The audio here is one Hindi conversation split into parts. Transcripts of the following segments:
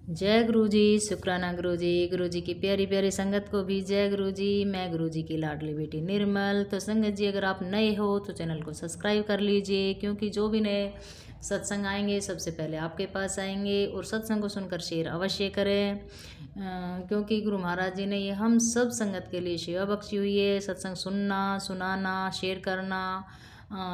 जय गुरु जी, शुक्राना गुरु जी। गुरु जी की प्यारी प्यारी संगत को भी जय गुरु जी। मैं गुरु जी की लाडली बेटी निर्मल। तो संगत जी, अगर आप नए हो तो चैनल को सब्सक्राइब कर लीजिए, क्योंकि जो भी नए सत्संग आएंगे सबसे पहले आपके पास आएंगे। और सत्संग को सुनकर शेयर अवश्य करें, क्योंकि गुरु महाराज जी ने ये हम सब संगत के लिए सेवा बख्शी हुई है। सत्संग सुनना, सुनाना, शेयर करना,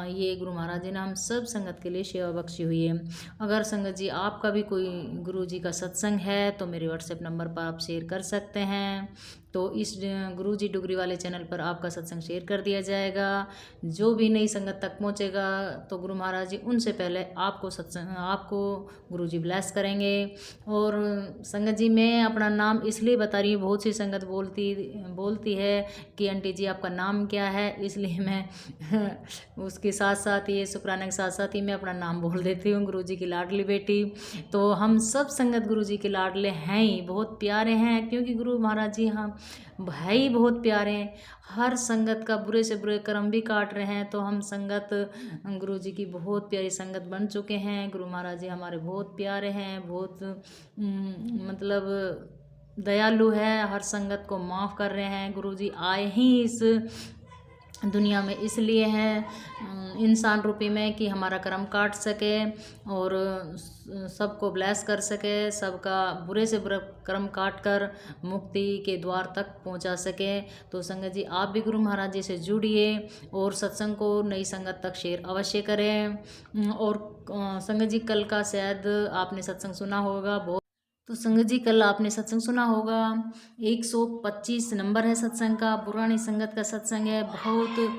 ये गुरु महाराज जी ने हम सब संगत के लिए सेवा बख्शी हुई है। अगर संगत जी आपका भी कोई गुरु जी का सत्संग है तो मेरे व्हाट्सएप नंबर पर आप शेयर कर सकते हैं। तो इस गुरु जी डुगरी वाले चैनल पर आपका सत्संग शेयर कर दिया जाएगा। जो भी नई संगत तक पहुंचेगा तो गुरु महाराज जी उनसे पहले आपको गुरु जी ब्लेस करेंगे। और संगत जी, मैं अपना नाम इसलिए बता रही हूँ, बहुत सी संगत बोलती है कि आंटी जी आपका नाम क्या है, इसलिए मैं उसके साथ साथ ये शुक्राना के साथ साथ ही मैं अपना नाम बोल देती हूँ, गुरु जी की लाडली बेटी। तो हम सब संगत गुरु जी के लाडले हैं ही, बहुत प्यारे हैं, क्योंकि गुरु महाराज जी हम भाई बहुत प्यारे हैं। हर संगत का बुरे से बुरे कर्म भी काट रहे हैं। तो हम संगत गुरु जी की बहुत प्यारी संगत बन चुके हैं। गुरु महाराज जी हमारे बहुत प्यारे हैं, बहुत मतलब दयालु है, हर संगत को माफ़ कर रहे हैं। गुरु जी आए ही इस दुनिया में इसलिए है इंसान रूपी में कि हमारा कर्म काट सके और सबको ब्लेस कर सके, सबका बुरे से बुरा कर्म काट कर मुक्ति के द्वार तक पहुंचा सके। तो संगत जी आप भी गुरु महाराज जी से जुड़िए और सत्संग को नई संगत तक शेयर अवश्य करें। और संगत जी कल का शायद आपने सत्संग सुना होगा, बहुत तो संगत जी कल आपने सत्संग सुना होगा। 125 नंबर है सत्संग का, पुरानी संगत का सत्संग है। बहुत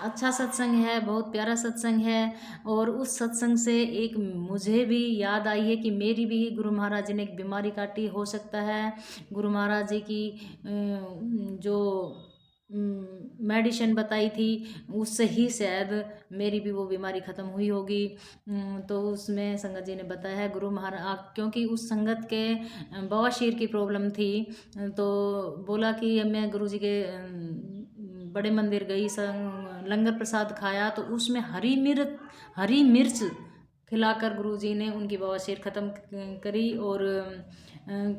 अच्छा सत्संग है, बहुत प्यारा सत्संग है। और उस सत्संग से एक मुझे भी याद आई है कि मेरी भी गुरु महाराज जी ने एक बीमारी काटी। हो सकता है गुरु महाराज जी की जो मेडिसिन बताई थी उससे ही शायद मेरी भी वो बीमारी ख़त्म हुई होगी। तो उसमें संगत जी ने बताया है गुरु महाराज, क्योंकि उस संगत के बवासीर की प्रॉब्लम थी, तो बोला कि मैं गुरु जी के बड़े मंदिर गई, लंगर प्रसाद खाया तो उसमें हरी मिर्च खिलाकर गुरु जी ने उनकी बवासीर ख़त्म करी। और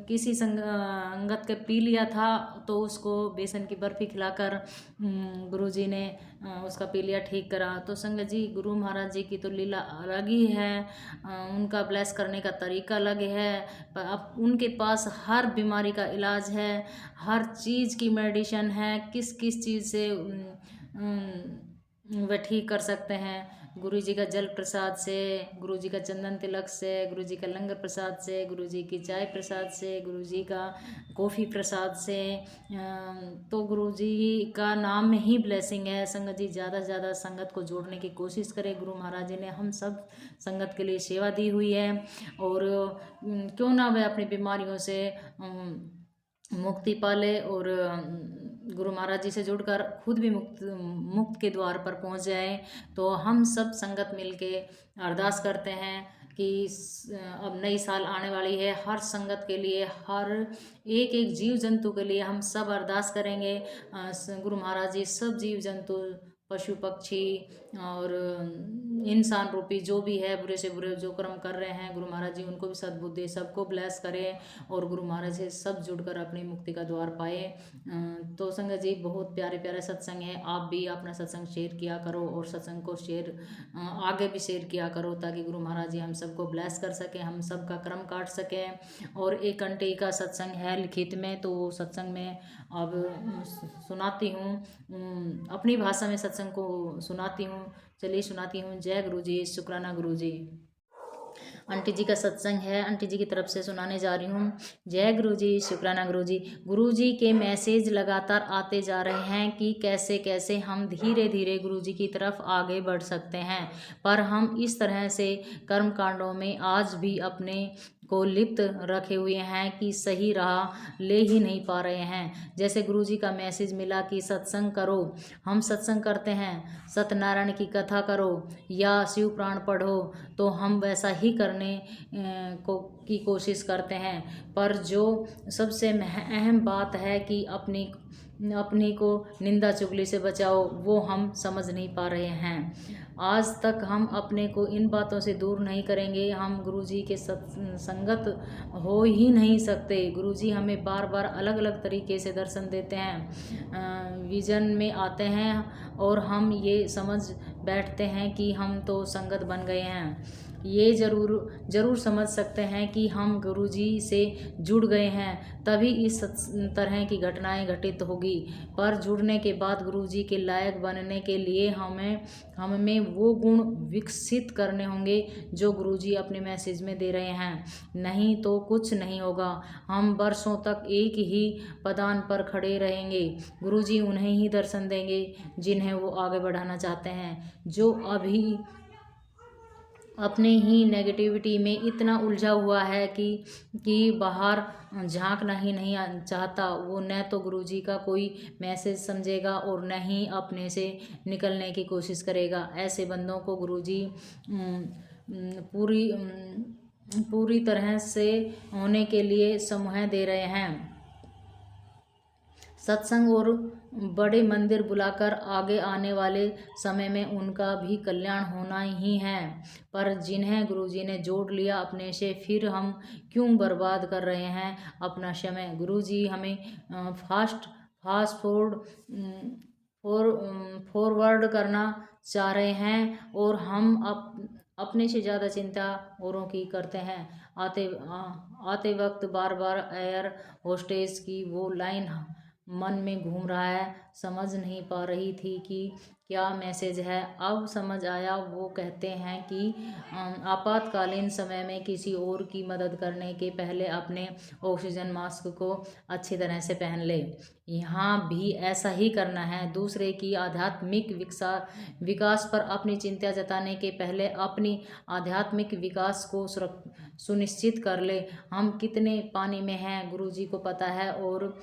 किसी संगत के पी लिया था तो उसको बेसन की बर्फ़ी खिलाकर गुरु जी ने उसका पी लिया, ठीक करा। तो संगत जी गुरु महाराज जी की तो लीला अलग ही है, उनका ब्लेस करने का तरीका अलग है। पर अब उनके पास हर बीमारी का इलाज है, हर चीज़ की मेडिसिन है, किस किस चीज़ से वह ठीक कर सकते हैं। गुरु जी का जल प्रसाद से, गुरु जी का चंदन तिलक से, गुरु जी का लंगर प्रसाद से, गुरु जी की चाय प्रसाद से, गुरु जी का कॉफ़ी प्रसाद से। तो गुरु जी का नाम में ही ब्लेसिंग है। संगत जी ज़्यादा से ज़्यादा संगत को जोड़ने की कोशिश करें। गुरु महाराज जी ने हम सब संगत के लिए सेवा दी हुई है, और क्यों ना वह अपनी बीमारियों से मुक्ति पाले और गुरु महाराज जी से जुड़कर खुद भी मुक्त के द्वार पर पहुंच जाए। तो हम सब संगत मिलके अरदास करते हैं कि अब नई साल आने वाली है, हर संगत के लिए, हर एक एक जीव जंतु के लिए हम सब अरदास करेंगे। गुरु महाराज जी सब जीव जंतु, पशु पक्षी और इंसान रूपी जो भी है, बुरे से बुरे जो कर्म कर रहे हैं, गुरु महाराज जी उनको भी सद्बुद्धि, सबको ब्लेस करें और गुरु महाराज से सब जुड़कर अपनी मुक्ति का द्वार पाए। तो संगत जी बहुत प्यारे प्यारे सत्संग है, आप भी अपना सत्संग शेयर किया करो और सत्संग को शेयर आगे भी शेयर किया करो, ताकि गुरु महाराज जी हम सबको ब्लेस कर सकें, हम सबका कर्म काट सकें। और एक घंटे का सत्संग है लिखित में, तो सत्संग में अब सुनाती हूँ, अपनी भाषा में सत्संग को सुनाती हूँ। चलिए सुनाती हूँ। जय गुरु जी, शुक्राना गुरु जी। आंटी जी का सत्संग है, आंटी जी की तरफ से सुनाने जा रही हूँ। जय गुरु जी, शुक्राना गुरु जी। गुरु जी के मैसेज लगातार आते जा रहे हैं कि कैसे कैसे हम धीरे धीरे गुरु जी की तरफ आगे बढ़ सकते हैं, पर हम इस तरह से कर्म कांडों में आज भी अपने को लिप्त रखे हुए हैं कि सही राह ले ही नहीं पा रहे हैं। जैसे गुरु जी का मैसेज मिला कि सत्संग करो, हम सत्संग करते हैं, सत्यनारायण की कथा करो या शिव पुराण पढ़ो, तो हम वैसा ही करने को की कोशिश करते हैं, पर जो सबसे अहम बात है कि अपनी को निंदा चुगली से बचाओ, वो हम समझ नहीं पा रहे हैं। आज तक हम अपने को इन बातों से दूर नहीं करेंगे, हम गुरुजी के संगत हो ही नहीं सकते। गुरुजी हमें बार बार अलग अलग तरीके से दर्शन देते हैं, विजन में आते हैं और हम ये समझ बैठते हैं कि हम तो संगत बन गए हैं। ये ज़रूर समझ सकते हैं कि हम गुरुजी से जुड़ गए हैं, तभी इस तरह की घटनाएं घटित होगी। पर जुड़ने के बाद गुरुजी के लायक बनने के लिए हमें वो गुण विकसित करने होंगे जो गुरुजी अपने मैसेज में दे रहे हैं, नहीं तो कुछ नहीं होगा। हम वर्षों तक एक ही पदान पर खड़े रहेंगे। गुरुजी उन्हें ही दर्शन देंगे जिन्हें वो आगे बढ़ाना चाहते हैं। जो अभी अपने ही नेगेटिविटी में इतना उलझा हुआ है कि बाहर झांकना ही नहीं चाहता, वो न तो गुरुजी का कोई मैसेज समझेगा और न ही अपने से निकलने की कोशिश करेगा। ऐसे बंदों को गुरुजी पूरी तरह से होने के लिए समूह दे रहे हैं। सत्संग और बड़े मंदिर बुलाकर आगे आने वाले समय में उनका भी कल्याण होना ही है। पर जिन्हें गुरुजी ने जोड़ लिया अपने से, फिर हम क्यों बर्बाद कर रहे हैं अपना समय। गुरुजी हमें फास्ट फॉरवर्ड करना चाह रहे हैं और हम अपने से ज़्यादा चिंता औरों की करते हैं। आते वक्त बार बार एयर होस्टेस की वो लाइन मन में घूम रहा है, समझ नहीं पा रही थी कि क्या मैसेज है। अब समझ आया, वो कहते हैं कि आपातकालीन समय में किसी और की मदद करने के पहले अपने ऑक्सीजन मास्क को अच्छी तरह से पहन ले। यहाँ भी ऐसा ही करना है। दूसरे की आध्यात्मिक विकास पर अपनी चिंता जताने के पहले अपनी आध्यात्मिक विकास को सुनिश्चित कर ले। हम कितने पानी में हैं गुरुजी को पता है, और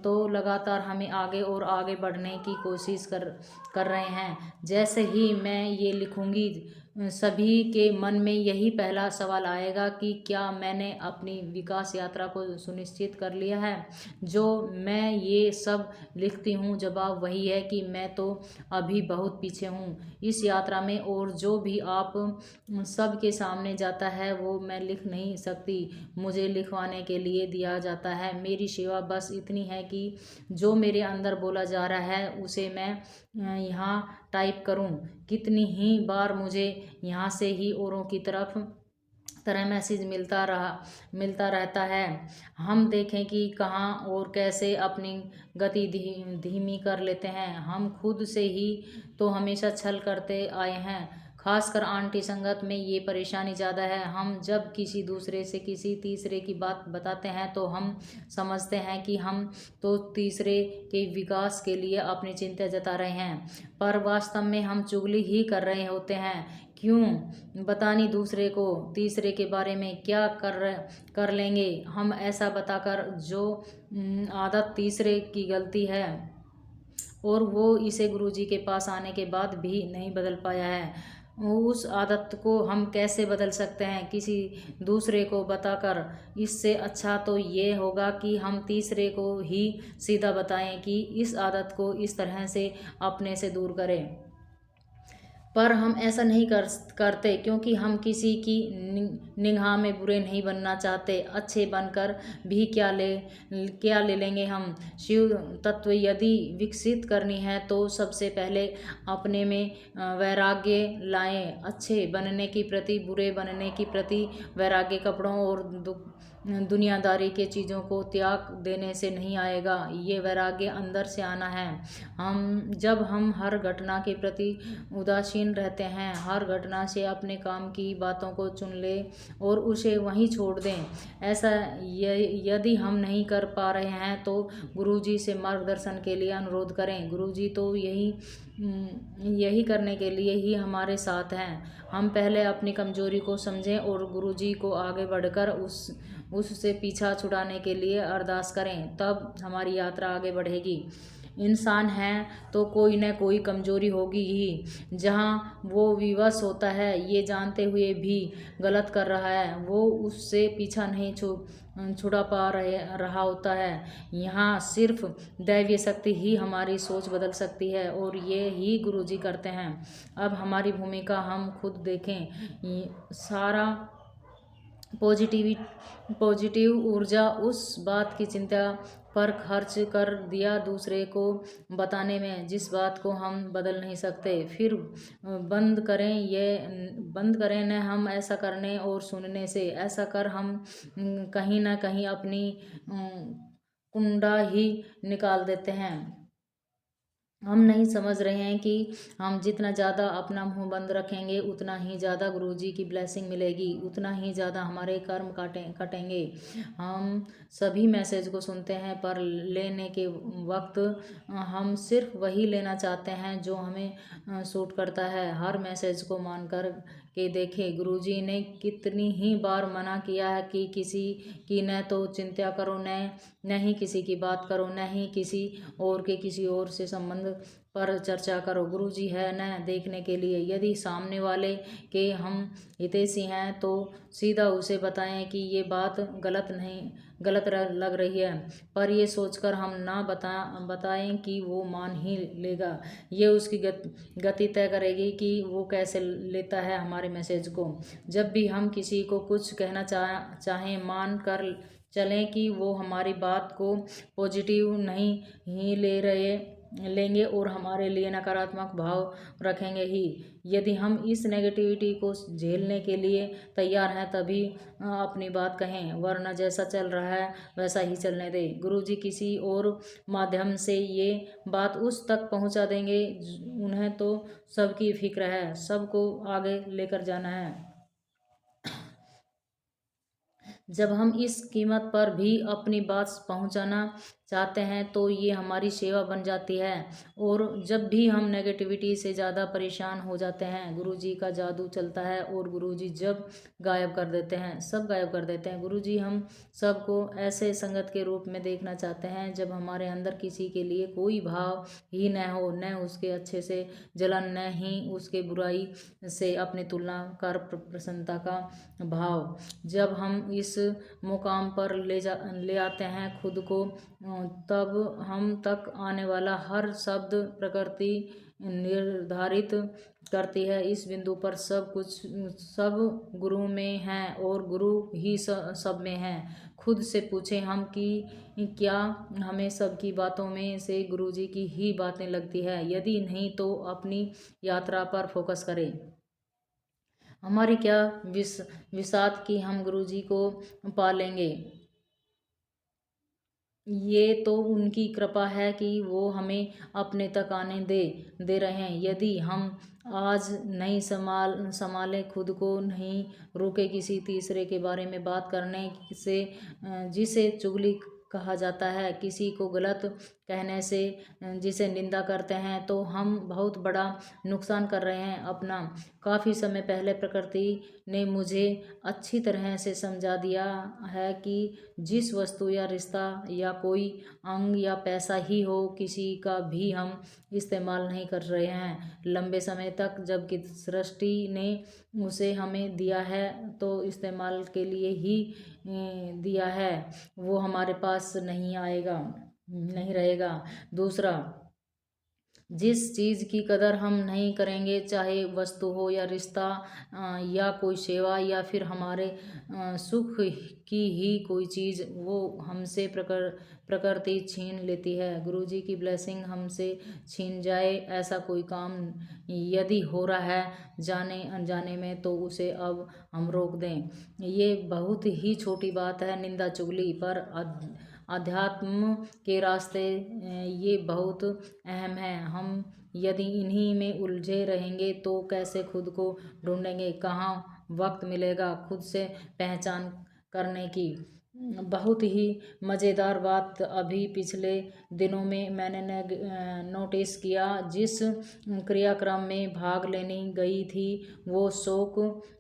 तो लगातार हमें आगे और आगे बढ़ने की कोशिश कर रहे हैं। जैसे ही मैं ये लिखूंगी, सभी के मन में यही पहला सवाल आएगा कि क्या मैंने अपनी विकास यात्रा को सुनिश्चित कर लिया है। जो मैं ये सब लिखती हूँ, जवाब वही है कि मैं तो अभी बहुत पीछे हूँ इस यात्रा में, और जो भी आप सबके सामने जाता है वो मैं लिख नहीं सकती, मुझे लिखवाने के लिए दिया जाता है। मेरी सेवा बस इतनी है कि जो मेरे अंदर बोला जा रहा है उसे मैं यहाँ टाइप करूँ। कितनी ही बार मुझे यहाँ से ही औरों की तरह मैसेज मिलता रहता है। हम देखें कि कहाँ और कैसे अपनी गति धीमी कर लेते हैं। हम खुद से ही तो हमेशा छल करते आए हैं। खासकर आंटी संगत में ये परेशानी ज़्यादा है। हम जब किसी दूसरे से किसी तीसरे की बात बताते हैं तो हम समझते हैं कि हम तो तीसरे के विकास के लिए अपनी चिंता जता रहे हैं, पर वास्तव में हम चुगली ही कर रहे होते हैं। क्यों बतानी दूसरे को तीसरे के बारे में, क्या कर लेंगे हम ऐसा बताकर जो आदत तीसरे की गलती है और वो इसे गुरुजी के पास आने के बाद भी नहीं बदल पाया है। उस आदत को हम कैसे बदल सकते हैं? किसी दूसरे को बताकर। इससे अच्छा तो ये होगा कि हम तीसरे को ही सीधा बताएं कि इस आदत को इस तरह से अपने से दूर करें। पर हम ऐसा नहीं करते क्योंकि हम किसी की निगाह में बुरे नहीं बनना चाहते। अच्छे बनकर भी क्या ले लेंगे हम। शिव तत्व यदि विकसित करनी है तो सबसे पहले अपने में वैराग्य लाएं। अच्छे बनने की प्रति, बुरे बनने की प्रति वैराग्य कपड़ों और दुनियादारी के चीज़ों को त्याग देने से नहीं आएगा। ये वैराग्य अंदर से आना है। जब हम हर घटना के प्रति उदासीन रहते हैं, हर घटना से अपने काम की बातों को चुन ले और उसे वहीं छोड़ दें। ऐसा यदि हम नहीं कर पा रहे हैं तो गुरुजी से मार्गदर्शन के लिए अनुरोध करें। गुरुजी तो यही करने के लिए ही हमारे साथ हैं। हम पहले अपनी कमजोरी को समझें और गुरुजी को आगे बढ़कर उससे पीछा छुड़ाने के लिए अरदास करें, तब हमारी यात्रा आगे बढ़ेगी। इंसान है तो कोई न कोई कमजोरी होगी ही। जहाँ वो विवश होता है ये जानते हुए भी गलत कर रहा है, वो उससे पीछा नहीं छुड़ा पा रहा होता है। यहाँ सिर्फ दैवीय शक्ति ही हमारी सोच बदल सकती है और ये ही गुरुजी करते हैं। अब हमारी भूमिका हम खुद देखें। सारा पॉजिटिव ऊर्जा उस बात की चिंता पर खर्च कर दिया दूसरे को बताने में जिस बात को हम बदल नहीं सकते। फिर बंद करें न हम ऐसा करने और सुनने से। ऐसा कर हम कहीं ना कहीं अपनी कुंडा ही निकाल देते हैं। हम नहीं समझ रहे हैं कि हम जितना ज़्यादा अपना मुंह बंद रखेंगे उतना ही ज़्यादा गुरुजी की ब्लेसिंग मिलेगी, उतना ही ज़्यादा हमारे कर्म कटेंगे। हम सभी मैसेज को सुनते हैं पर लेने के वक्त हम सिर्फ वही लेना चाहते हैं जो हमें सूट करता है। हर मैसेज को मान कर के देखें। गुरुजी ने कितनी ही बार मना किया है कि किसी की न तो चिंता करो, न ही किसी की बात करो, न ही किसी और के किसी और से संबंध पर चर्चा करो। गुरुजी है न देखने के लिए। यदि सामने वाले के हम हितैषी हैं तो सीधा उसे बताएं कि ये बात गलत लग रही है, पर ये सोचकर हम ना बताएं कि वो मान ही लेगा। ये उसकी गति तय करेगी कि वो कैसे लेता है हमारे मैसेज को। जब भी हम किसी को कुछ कहना चाहें मान कर चलें कि वो हमारी बात को पॉजिटिव नहीं ही लेंगे और हमारे लिए नकारात्मक भाव रखेंगे ही। यदि हम इस नेगेटिविटी को झेलने के लिए तैयार हैं तभी अपनी बात कहें, वरना जैसा चल रहा है वैसा ही चलने दें। गुरुजी किसी और माध्यम से ये बात उस तक पहुंचा देंगे। उन्हें तो सबकी फिक्र है, सबको आगे लेकर जाना है। जब हम इस कीमत पर भी अपनी बात पहुंचाना चाहते हैं तो ये हमारी सेवा बन जाती है। और जब भी हम नेगेटिविटी से ज़्यादा परेशान हो जाते हैं गुरुजी का जादू चलता है और गुरुजी जब गायब कर देते हैं, सब गायब कर देते हैं। गुरुजी हम सबको ऐसे संगत के रूप में देखना चाहते हैं जब हमारे अंदर किसी के लिए कोई भाव ही न हो, न उसके अच्छे से जलन, न ही उसके बुराई से अपनी तुलना कर प्रसन्नता का भाव। जब हम इस मुकाम पर ले आते हैं खुद को, तब हम तक आने वाला हर शब्द प्रकृति निर्धारित करती है। इस बिंदु पर सब गुरु में है और गुरु ही सब में है। खुद से पूछें हम कि क्या हमें सबकी बातों में से गुरुजी की ही बातें लगती है। यदि नहीं तो अपनी यात्रा पर फोकस करें। हमारी क्या विसात कि हम गुरुजी को पा लेंगे। ये तो उनकी कृपा है कि वो हमें अपने तक आने दे रहे हैं। यदि हम आज नहीं संभाले खुद को, नहीं रुके किसी तीसरे के बारे में बात करने से, जिसे चुगली कहा जाता है, किसी को गलत कहने से, जिसे निंदा करते हैं, तो हम बहुत बड़ा नुकसान कर रहे हैं अपना। काफ़ी समय पहले प्रकृति ने मुझे अच्छी तरह से समझा दिया है कि जिस वस्तु या रिश्ता या कोई अंग या पैसा ही हो, किसी का भी हम इस्तेमाल नहीं कर रहे हैं लंबे समय तक। जबकि सृष्टि ने उसे हमें दिया है तो इस्तेमाल के लिए ही दिया है, वो हमारे पास नहीं रहेगा। दूसरा, जिस चीज़ की कदर हम नहीं करेंगे, चाहे वस्तु हो या रिश्ता या कोई सेवा या फिर हमारे सुख की ही कोई चीज़, वो हमसे प्रकृति छीन लेती है। गुरुजी की ब्लेसिंग हमसे छीन जाए ऐसा कोई काम यदि हो रहा है जाने अनजाने में, तो उसे अब हम रोक दें। ये बहुत ही छोटी बात है निंदा चुगली, पर अध्यात्म के रास्ते ये बहुत अहम है। हम यदि इन्हीं में उलझे रहेंगे तो कैसे खुद को ढूंढेंगे, कहाँ वक्त मिलेगा खुद से पहचान करने की। बहुत ही मज़ेदार बात अभी पिछले दिनों में मैंने नोटिस किया। जिस क्रियाक्रम में भाग लेने गई थी वो शौक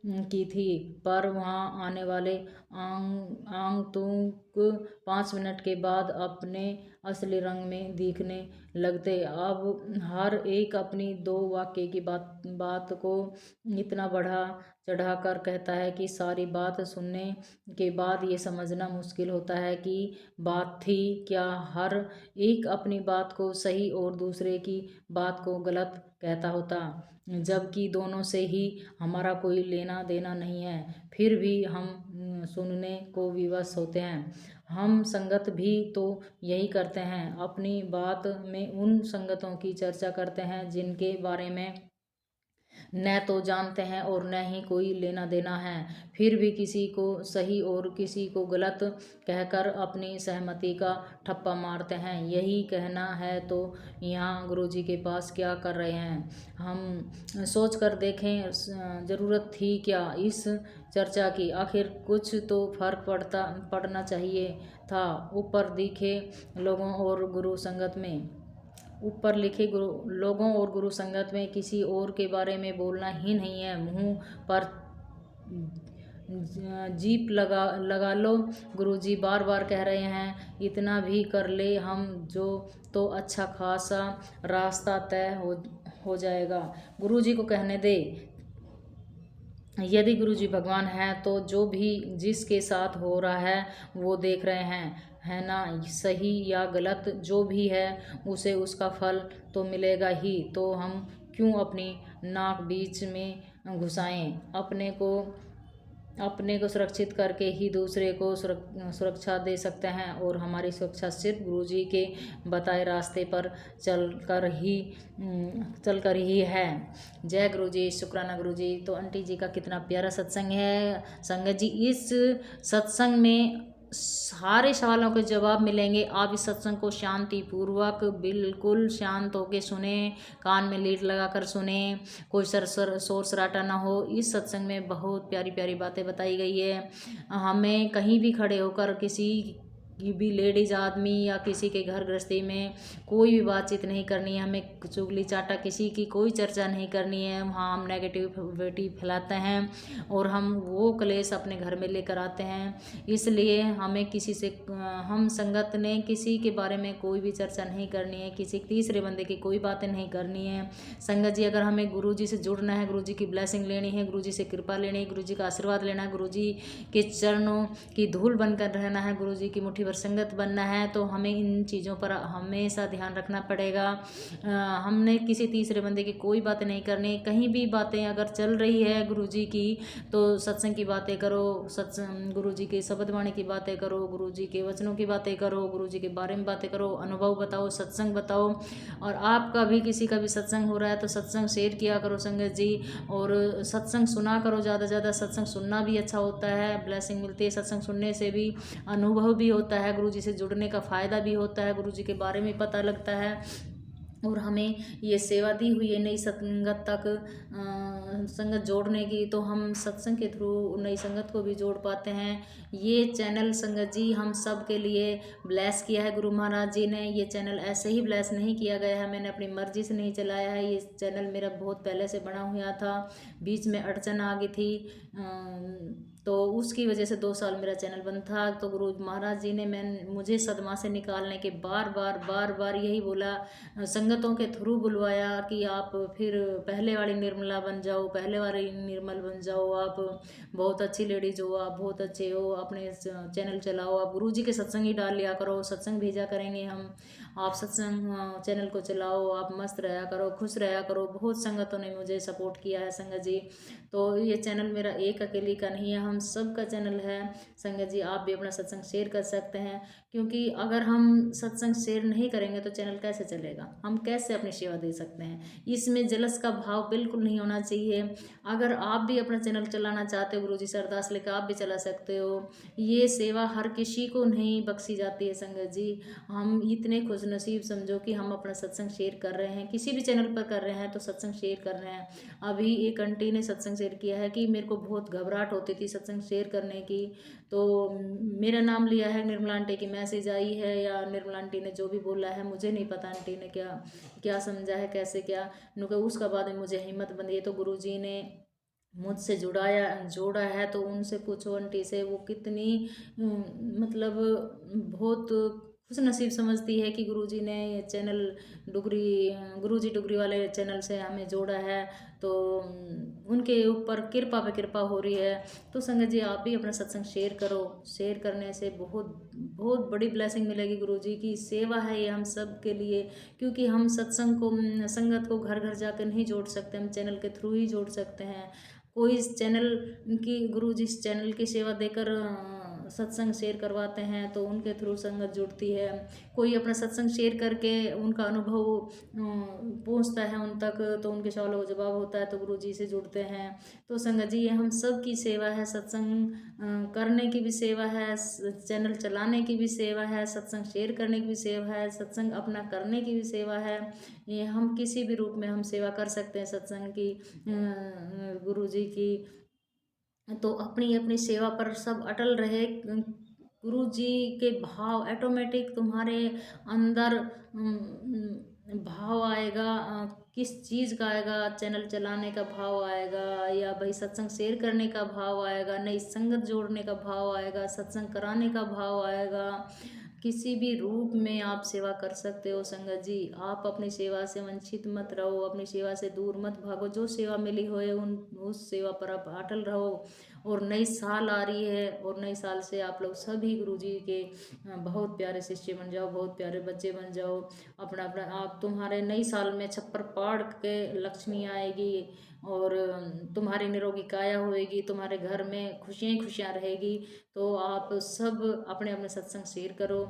की थी, पर वहाँ आने वाले आगंतुक 5 मिनट के बाद अपने असली रंग में दिखने लगते। अब हर एक अपनी 2 वाक्य की बात को इतना बढ़ा चढ़ा कर कहता है कि सारी बात सुनने के बाद ये समझना मुश्किल होता है कि बात थी क्या। हर एक अपनी बात को सही और दूसरे की बात को गलत कहता होता, जबकि दोनों से ही हमारा कोई लेना देना नहीं है। फिर भी हम सुनने को विवश होते हैं। हम संगत भी तो यही करते हैं, अपनी बात में उन संगतों की चर्चा करते हैं जिनके बारे में न तो जानते हैं और न ही कोई लेना देना है। फिर भी किसी को सही और किसी को गलत कहकर अपनी सहमति का ठप्पा मारते हैं। यही कहना है तो यहाँ गुरुजी के पास क्या कर रहे हैं। हम सोच कर देखें, ज़रूरत थी क्या इस चर्चा की। आखिर कुछ तो फर्क पड़ना चाहिए था। ऊपर लिखे लोगों और गुरु संगत में किसी और के बारे में बोलना ही नहीं है। मुंह पर जीप लगा लो। गुरुजी बार बार कह रहे हैं, इतना भी कर ले हम जो तो अच्छा खासा रास्ता तय हो जाएगा। गुरुजी को कहने दे। यदि गुरुजी भगवान हैं तो जो भी जिसके साथ हो रहा है वो देख रहे हैं, है ना। सही या गलत जो भी है उसे उसका फल तो मिलेगा ही। तो हम क्यों अपनी नाक बीच में घुसाएं। अपने को सुरक्षित करके ही दूसरे को सुरक्षा दे सकते हैं। और हमारी सुरक्षा सिर्फ गुरुजी के बताए रास्ते पर चलकर ही है। जय गुरुजी, शुक्राना गुरुजी। तो आंटी जी का कितना प्यारा सत्संग है संगत जी। इस सत्संग में सारे सवालों के जवाब मिलेंगे। आप इस सत्संग को शांतिपूर्वक बिल्कुल शांत होके सुने, कान में लीड लगाकर सुने, कोई शोर शराटा ना हो। इस सत्संग में बहुत प्यारी प्यारी बातें बताई गई है। हमें कहीं भी खड़े होकर किसी भी लेडीज़ आदमी या किसी के घर गृहस्थी में कोई भी बातचीत नहीं करनी है। हमें चुगली चाटा किसी की कोई चर्चा नहीं करनी है। वहाँ हम नेगेटिविटी फैलाते हैं और हम वो क्लेश अपने घर में लेकर आते हैं। इसलिए हमें हम संगत ने किसी के बारे में कोई भी चर्चा नहीं करनी है। किसी तीसरे बंदे की कोई बातें नहीं करनी है। संगत जी, अगर हमें गुरु जी से जुड़ना है, गुरु जी की ब्लेसिंग लेनी है, गुरु जी से कृपा लेनी है, गुरु जी का आशीर्वाद लेना है, गुरु जी के चरणों की धूल बनकर रहना है, गुरु जी की मुट्ठी भर संगत बनना है, तो हमें इन चीज़ों पर हमेशा ध्यान रखना पड़ेगा। हमने किसी तीसरे बंदे की कोई बातें नहीं करनी। कहीं भी बातें अगर चल रही है गुरु जी की तो सत्संग की बातें करो, गुरु जी की शब्दवाणी की बातें करो, गुरु जी के वचनों की बातें करो, गुरु जी के बारे में बातें करो, अनुभव बताओ, सत्संग बताओ। और आपका भी किसी का भी सत्संग हो रहा है तो सत्संग शेयर किया करो संगत जी। और सत्संग सुना करो, ज़्यादा से ज़्यादा सत्संग सुनना भी अच्छा होता है, ब्लेसिंग मिलती है सत्संग सुनने से भी, अनुभव भी होता है, गुरु जी से जुड़ने का फ़ायदा भी होता है, गुरु जी के बारे में पता लगता है। और हमें ये सेवा दी हुई है नई संगत तक संगत जोड़ने की, तो हम सत्संग के थ्रू नई संगत को भी जोड़ पाते हैं। ये चैनल संगत जी हम सब के लिए ब्लेस किया है गुरु महाराज जी ने। ये चैनल ऐसे ही ब्लेस नहीं किया गया है, मैंने अपनी मर्जी से नहीं चलाया है। ये चैनल मेरा बहुत पहले से बना हुआ था, बीच में अड़चन आ गई थी तो उसकी वजह से 2 साल मेरा चैनल बंद था। तो गुरु महाराज जी ने मुझे सदमा से निकालने के बार बार यही बोला, संगतों के थ्रू बुलवाया कि आप फिर पहले वाली निर्मला बन जाओ, पहले वाली निर्मल बन जाओ, आप बहुत अच्छी लेडीज हो, आप बहुत अच्छे हो, अपने चैनल चलाओ, आप गुरु जी के सत्संग ही डाल लिया करो, सत्संग भेजा करेंगे हम, आप सत्संग चैनल को चलाओ, आप मस्त रहा करो, खुश रहा करो। बहुत संगतों ने मुझे सपोर्ट किया है संगत जी। तो ये चैनल मेरा एक अकेली का नहीं है, हम सब का चैनल है संगत जी। आप भी अपना सत्संग शेयर कर सकते हैं, क्योंकि अगर हम सत्संग शेयर नहीं करेंगे तो चैनल कैसे चलेगा, हम कैसे अपनी सेवा दे सकते हैं। इसमें जलस का भाव बिल्कुल नहीं होना चाहिए। अगर आप भी अपना चैनल चलाना चाहते हो, गुरु जी से अरदास लेकर आप भी चला सकते हो। ये सेवा हर किसी को नहीं बख्शी जाती है संगत जी। हम इतने खुश नसीब समझो कि हम अपना सत्संग शेयर कर रहे हैं, किसी भी चैनल पर कर रहे हैं तो सत्संग शेयर कर रहे हैं। अभी एक आंटी ने सत्संग शेयर किया है कि मेरे को बहुत घबराहट होती थी सत्संग शेयर करने की, तो मेरा नाम लिया है, निर्मला आंटी की मैसेज आई है, या निर्मला आंटी ने जो भी बोला है मुझे नहीं पता आंटी ने क्या समझा है, कैसे क्या नुका, उसका बाद में मुझे हिम्मत बंधी है। तो गुरु जी ने मुझसे जोड़ा है, तो उनसे पूछो आंटी से, वो कितनी मतलब बहुत खुश नसीब समझती है कि गुरुजी ने ये चैनल डुगरी गुरुजी डुगरी वाले चैनल से हमें जोड़ा है। तो उनके ऊपर कृपा पे कृपा हो रही है। तो संगत जी, आप भी अपना सत्संग शेयर करो। शेयर करने से बहुत बहुत बड़ी ब्लेसिंग मिलेगी। गुरुजी की सेवा है ये हम सब के लिए, क्योंकि हम सत्संग को संगत को घर घर जाकर नहीं जोड़ सकते, हम चैनल के थ्रू ही जोड़ सकते हैं। कोई इस चैनल की गुरुजी इस चैनल की सेवा देकर सत्संग शेयर करवाते हैं, तो उनके थ्रू संगत जुड़ती है। कोई अपना सत्संग शेयर करके उनका अनुभव पहुंचता है उन तक, तो उनके सवालों का जवाब होता है, तो गुरुजी से जुड़ते हैं। तो संगत जी, ये हम सब की सेवा है। सत्संग करने की भी सेवा है, चैनल चलाने की भी सेवा है, सत्संग शेयर करने की भी सेवा है, सत्संग अपना करने की भी सेवा है। ये हम किसी भी रूप में हम सेवा कर सकते हैं सत्संग की, गुरु जी की। तो अपनी अपनी सेवा पर सब अटल रहे। गुरु जी के भाव ऑटोमेटिक तुम्हारे अंदर भाव आएगा। किस चीज़ का आएगा? चैनल चलाने का भाव आएगा, या भाई सत्संग शेयर करने का भाव आएगा, नई संगत जोड़ने का भाव आएगा, सत्संग कराने का भाव आएगा। किसी भी रूप में आप सेवा कर सकते हो संगत जी। आप अपनी सेवा से वंचित मत रहो, अपनी सेवा से दूर मत भागो। जो सेवा मिली हो उस सेवा पर आप अटल रहो। और नई साल आ रही है, और नई साल से आप लोग सभी गुरुजी के बहुत प्यारे शिष्य बन जाओ, बहुत प्यारे बच्चे बन जाओ। अपना अपना आप तुम्हारे नई साल में छप्पर पाड़ के लक्ष्मी आएगी, और तुम्हारी निरोगी काया होएगी, तुम्हारे घर में खुशियाँ ही खुशियाँ रहेगी। तो आप सब अपने अपने सत्संग शेयर करो।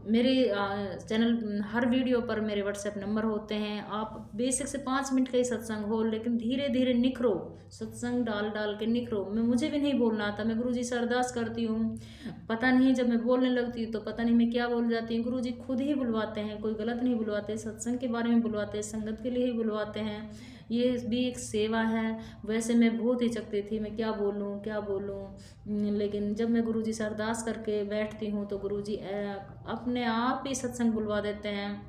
मेरे चैनल हर वीडियो पर मेरे व्हाट्सएप नंबर होते हैं। आप बेसिक से 5 मिनट का ही सत्संग हो, लेकिन धीरे धीरे निखरो, सत्संग डाल डाल के निखरो। मैं मुझे भी नहीं बोलना आता, मैं गुरुजी से अरदास करती हूँ, पता नहीं जब मैं बोलने लगती हूँ तो पता नहीं मैं क्या बोल जाती हूँ। गुरुजी खुद ही बुलवाते हैं, कोई गलत नहीं बुलवाते, सत्संग के बारे में बुलवाते हैं, संगत के लिए ही बुलवाते हैं। ये भी एक सेवा है। वैसे मैं बहुत हिचकती थी, मैं क्या बोलूँ क्या बोलूँ, लेकिन जब मैं गुरुजी से अरदास करके बैठती हूँ तो गुरुजी अपने आप ही सत्संग बुलवा देते हैं।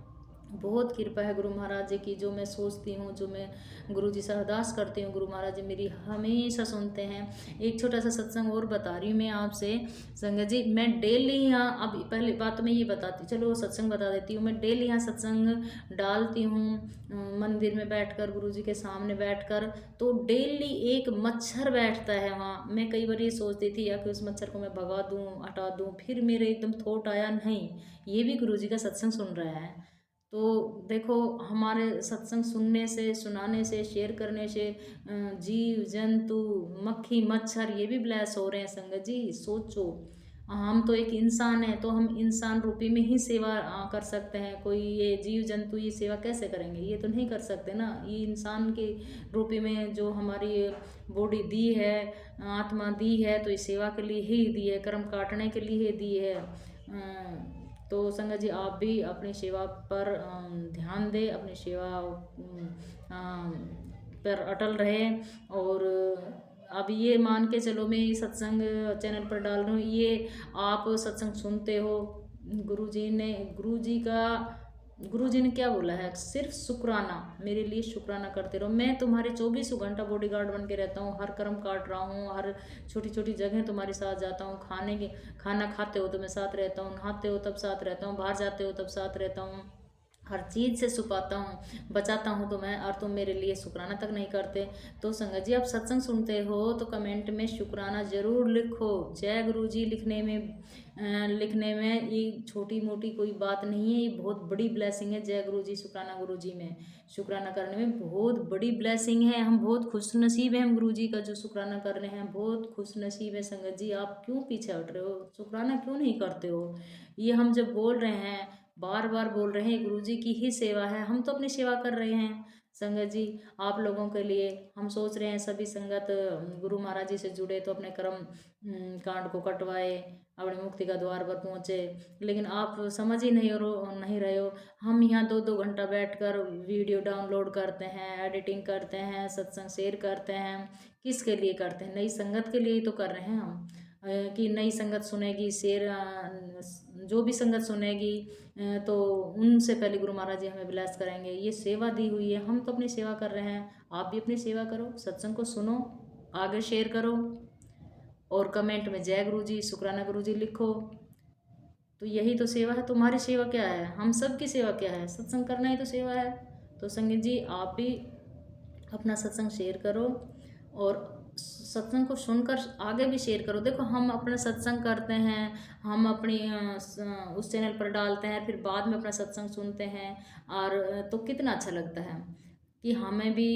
बहुत कृपा है गुरु महाराज जी की। जो मैं सोचती हूँ, जो मैं गुरु जी से अरदास करती हूँ, गुरु महाराज जी मेरी हमेशा सुनते हैं। एक छोटा सा सत्संग और बता रही हूँ मैं आपसे संगत जी। मैं डेली यहाँ, अब पहले बात तो मैं ये बताती, चलो सत्संग बता देती हूँ। मैं डेली यहाँ सत्संग डालती हूँ मंदिर में बैठकर, गुरु जी के सामने बैठकर। तो डेली एक मच्छर बैठता है वहाँ। मैं कई बार ये सोचती थी या कि उस मच्छर को मैं भगा दूँ, हटा दूँ, फिर मेरे एकदम थॉट आया, नहीं, ये भी गुरु जी का सत्संग सुन रहा है। तो देखो, हमारे सत्संग सुनने से, सुनाने से, शेयर करने से जीव जंतु, मक्खी मच्छर, ये भी ब्लेस हो रहे हैं संगत जी। सोचो, हम तो एक इंसान है, तो हम इंसान रूपी में ही सेवा कर सकते हैं। कोई ये जीव जंतु ये सेवा कैसे करेंगे? ये तो नहीं कर सकते ना। ये इंसान के रूपी में जो हमारी बॉडी दी है, आत्मा दी है, तो ये सेवा के लिए ही दी है, कर्म काटने के लिए ही दी है। तो संगत जी, आप भी अपनी सेवा पर ध्यान दें, अपनी सेवा पर अटल रहें। और अब ये मान के चलो, मैं ये सत्संग चैनल पर डाल रही हूँ, ये आप सत्संग सुनते हो। गुरु जी ने क्या बोला है? सिर्फ शुक्राना, मेरे लिए शुक्राना करते रहो। मैं तुम्हारे 24 घंटा बॉडीगार्ड बन के रहता हूँ, हर कर्म काट रहा हूँ, हर छोटी छोटी जगह तुम्हारे साथ जाता हूँ। खाना खाते हो तो मैं साथ रहता हूँ, नहाते हो तब साथ रहता हूँ, बाहर जाते हो तब साथ रहता हूँ, हर चीज़ से छुपाता हूँ, बचाता हूँ तो मैं, और तुम मेरे लिए शुक्राना तक नहीं करते। तो संगत जी, आप सत्संग सुनते हो तो कमेंट में शुक्राना ज़रूर लिखो। जय गुरु जी लिखने में ये छोटी मोटी कोई बात नहीं है, ये बहुत बड़ी ब्लेसिंग है। जय गुरु जी, शुक्राना गुरु जी में, शुक्राना करने में बहुत बड़ी ब्लेसिंग है। हम बहुत खुश नसीब हैं, हम गुरु जी का जो शुक्राना कर रहे हैं, बहुत खुश नसीब है संगत जी। आप क्यों पीछे हट रहे हो? शुक्राना क्यों नहीं करते हो? ये हम जब बोल रहे हैं, बार बार बोल रहे हैं, गुरु जी की ही सेवा है, हम तो अपनी सेवा कर रहे हैं संगत जी। आप लोगों के लिए हम सोच रहे हैं सभी संगत गुरु महाराज जी से जुड़े, तो अपने कर्म कांड को कटवाए, अपने मुक्ति का द्वार पर पहुँचे। लेकिन आप समझ ही नहीं रहे हो। हम यहाँ 2-2 घंटा बैठकर वीडियो डाउनलोड करते हैं, एडिटिंग करते हैं, सत्संग शेयर करते हैं। किसके लिए करते हैं? नई संगत के लिए ही तो कर रहे हैं हम, कि नई संगत सुनेगी, शेयर जो भी संगत सुनेगी तो उनसे पहले गुरु महाराज जी हमें ब्लेस करेंगे। ये सेवा दी हुई है, हम तो अपनी सेवा कर रहे हैं, आप भी अपनी सेवा करो, सत्संग को सुनो, आगे शेयर करो और कमेंट में जय गुरु जी, शुक्राना गुरु जी लिखो। तो यही तो सेवा है। तुम्हारी सेवा क्या है? हम सब की सेवा क्या है? सत्संग करना ही तो सेवा है। तो संगत जी आप भी अपना सत्संग शेयर करो और सत्संग को सुनकर आगे भी शेयर करो। देखो हम अपना सत्संग करते हैं, हम अपनी उस चैनल पर डालते हैं, फिर बाद में अपना सत्संग सुनते हैं और तो कितना अच्छा लगता है कि हमें भी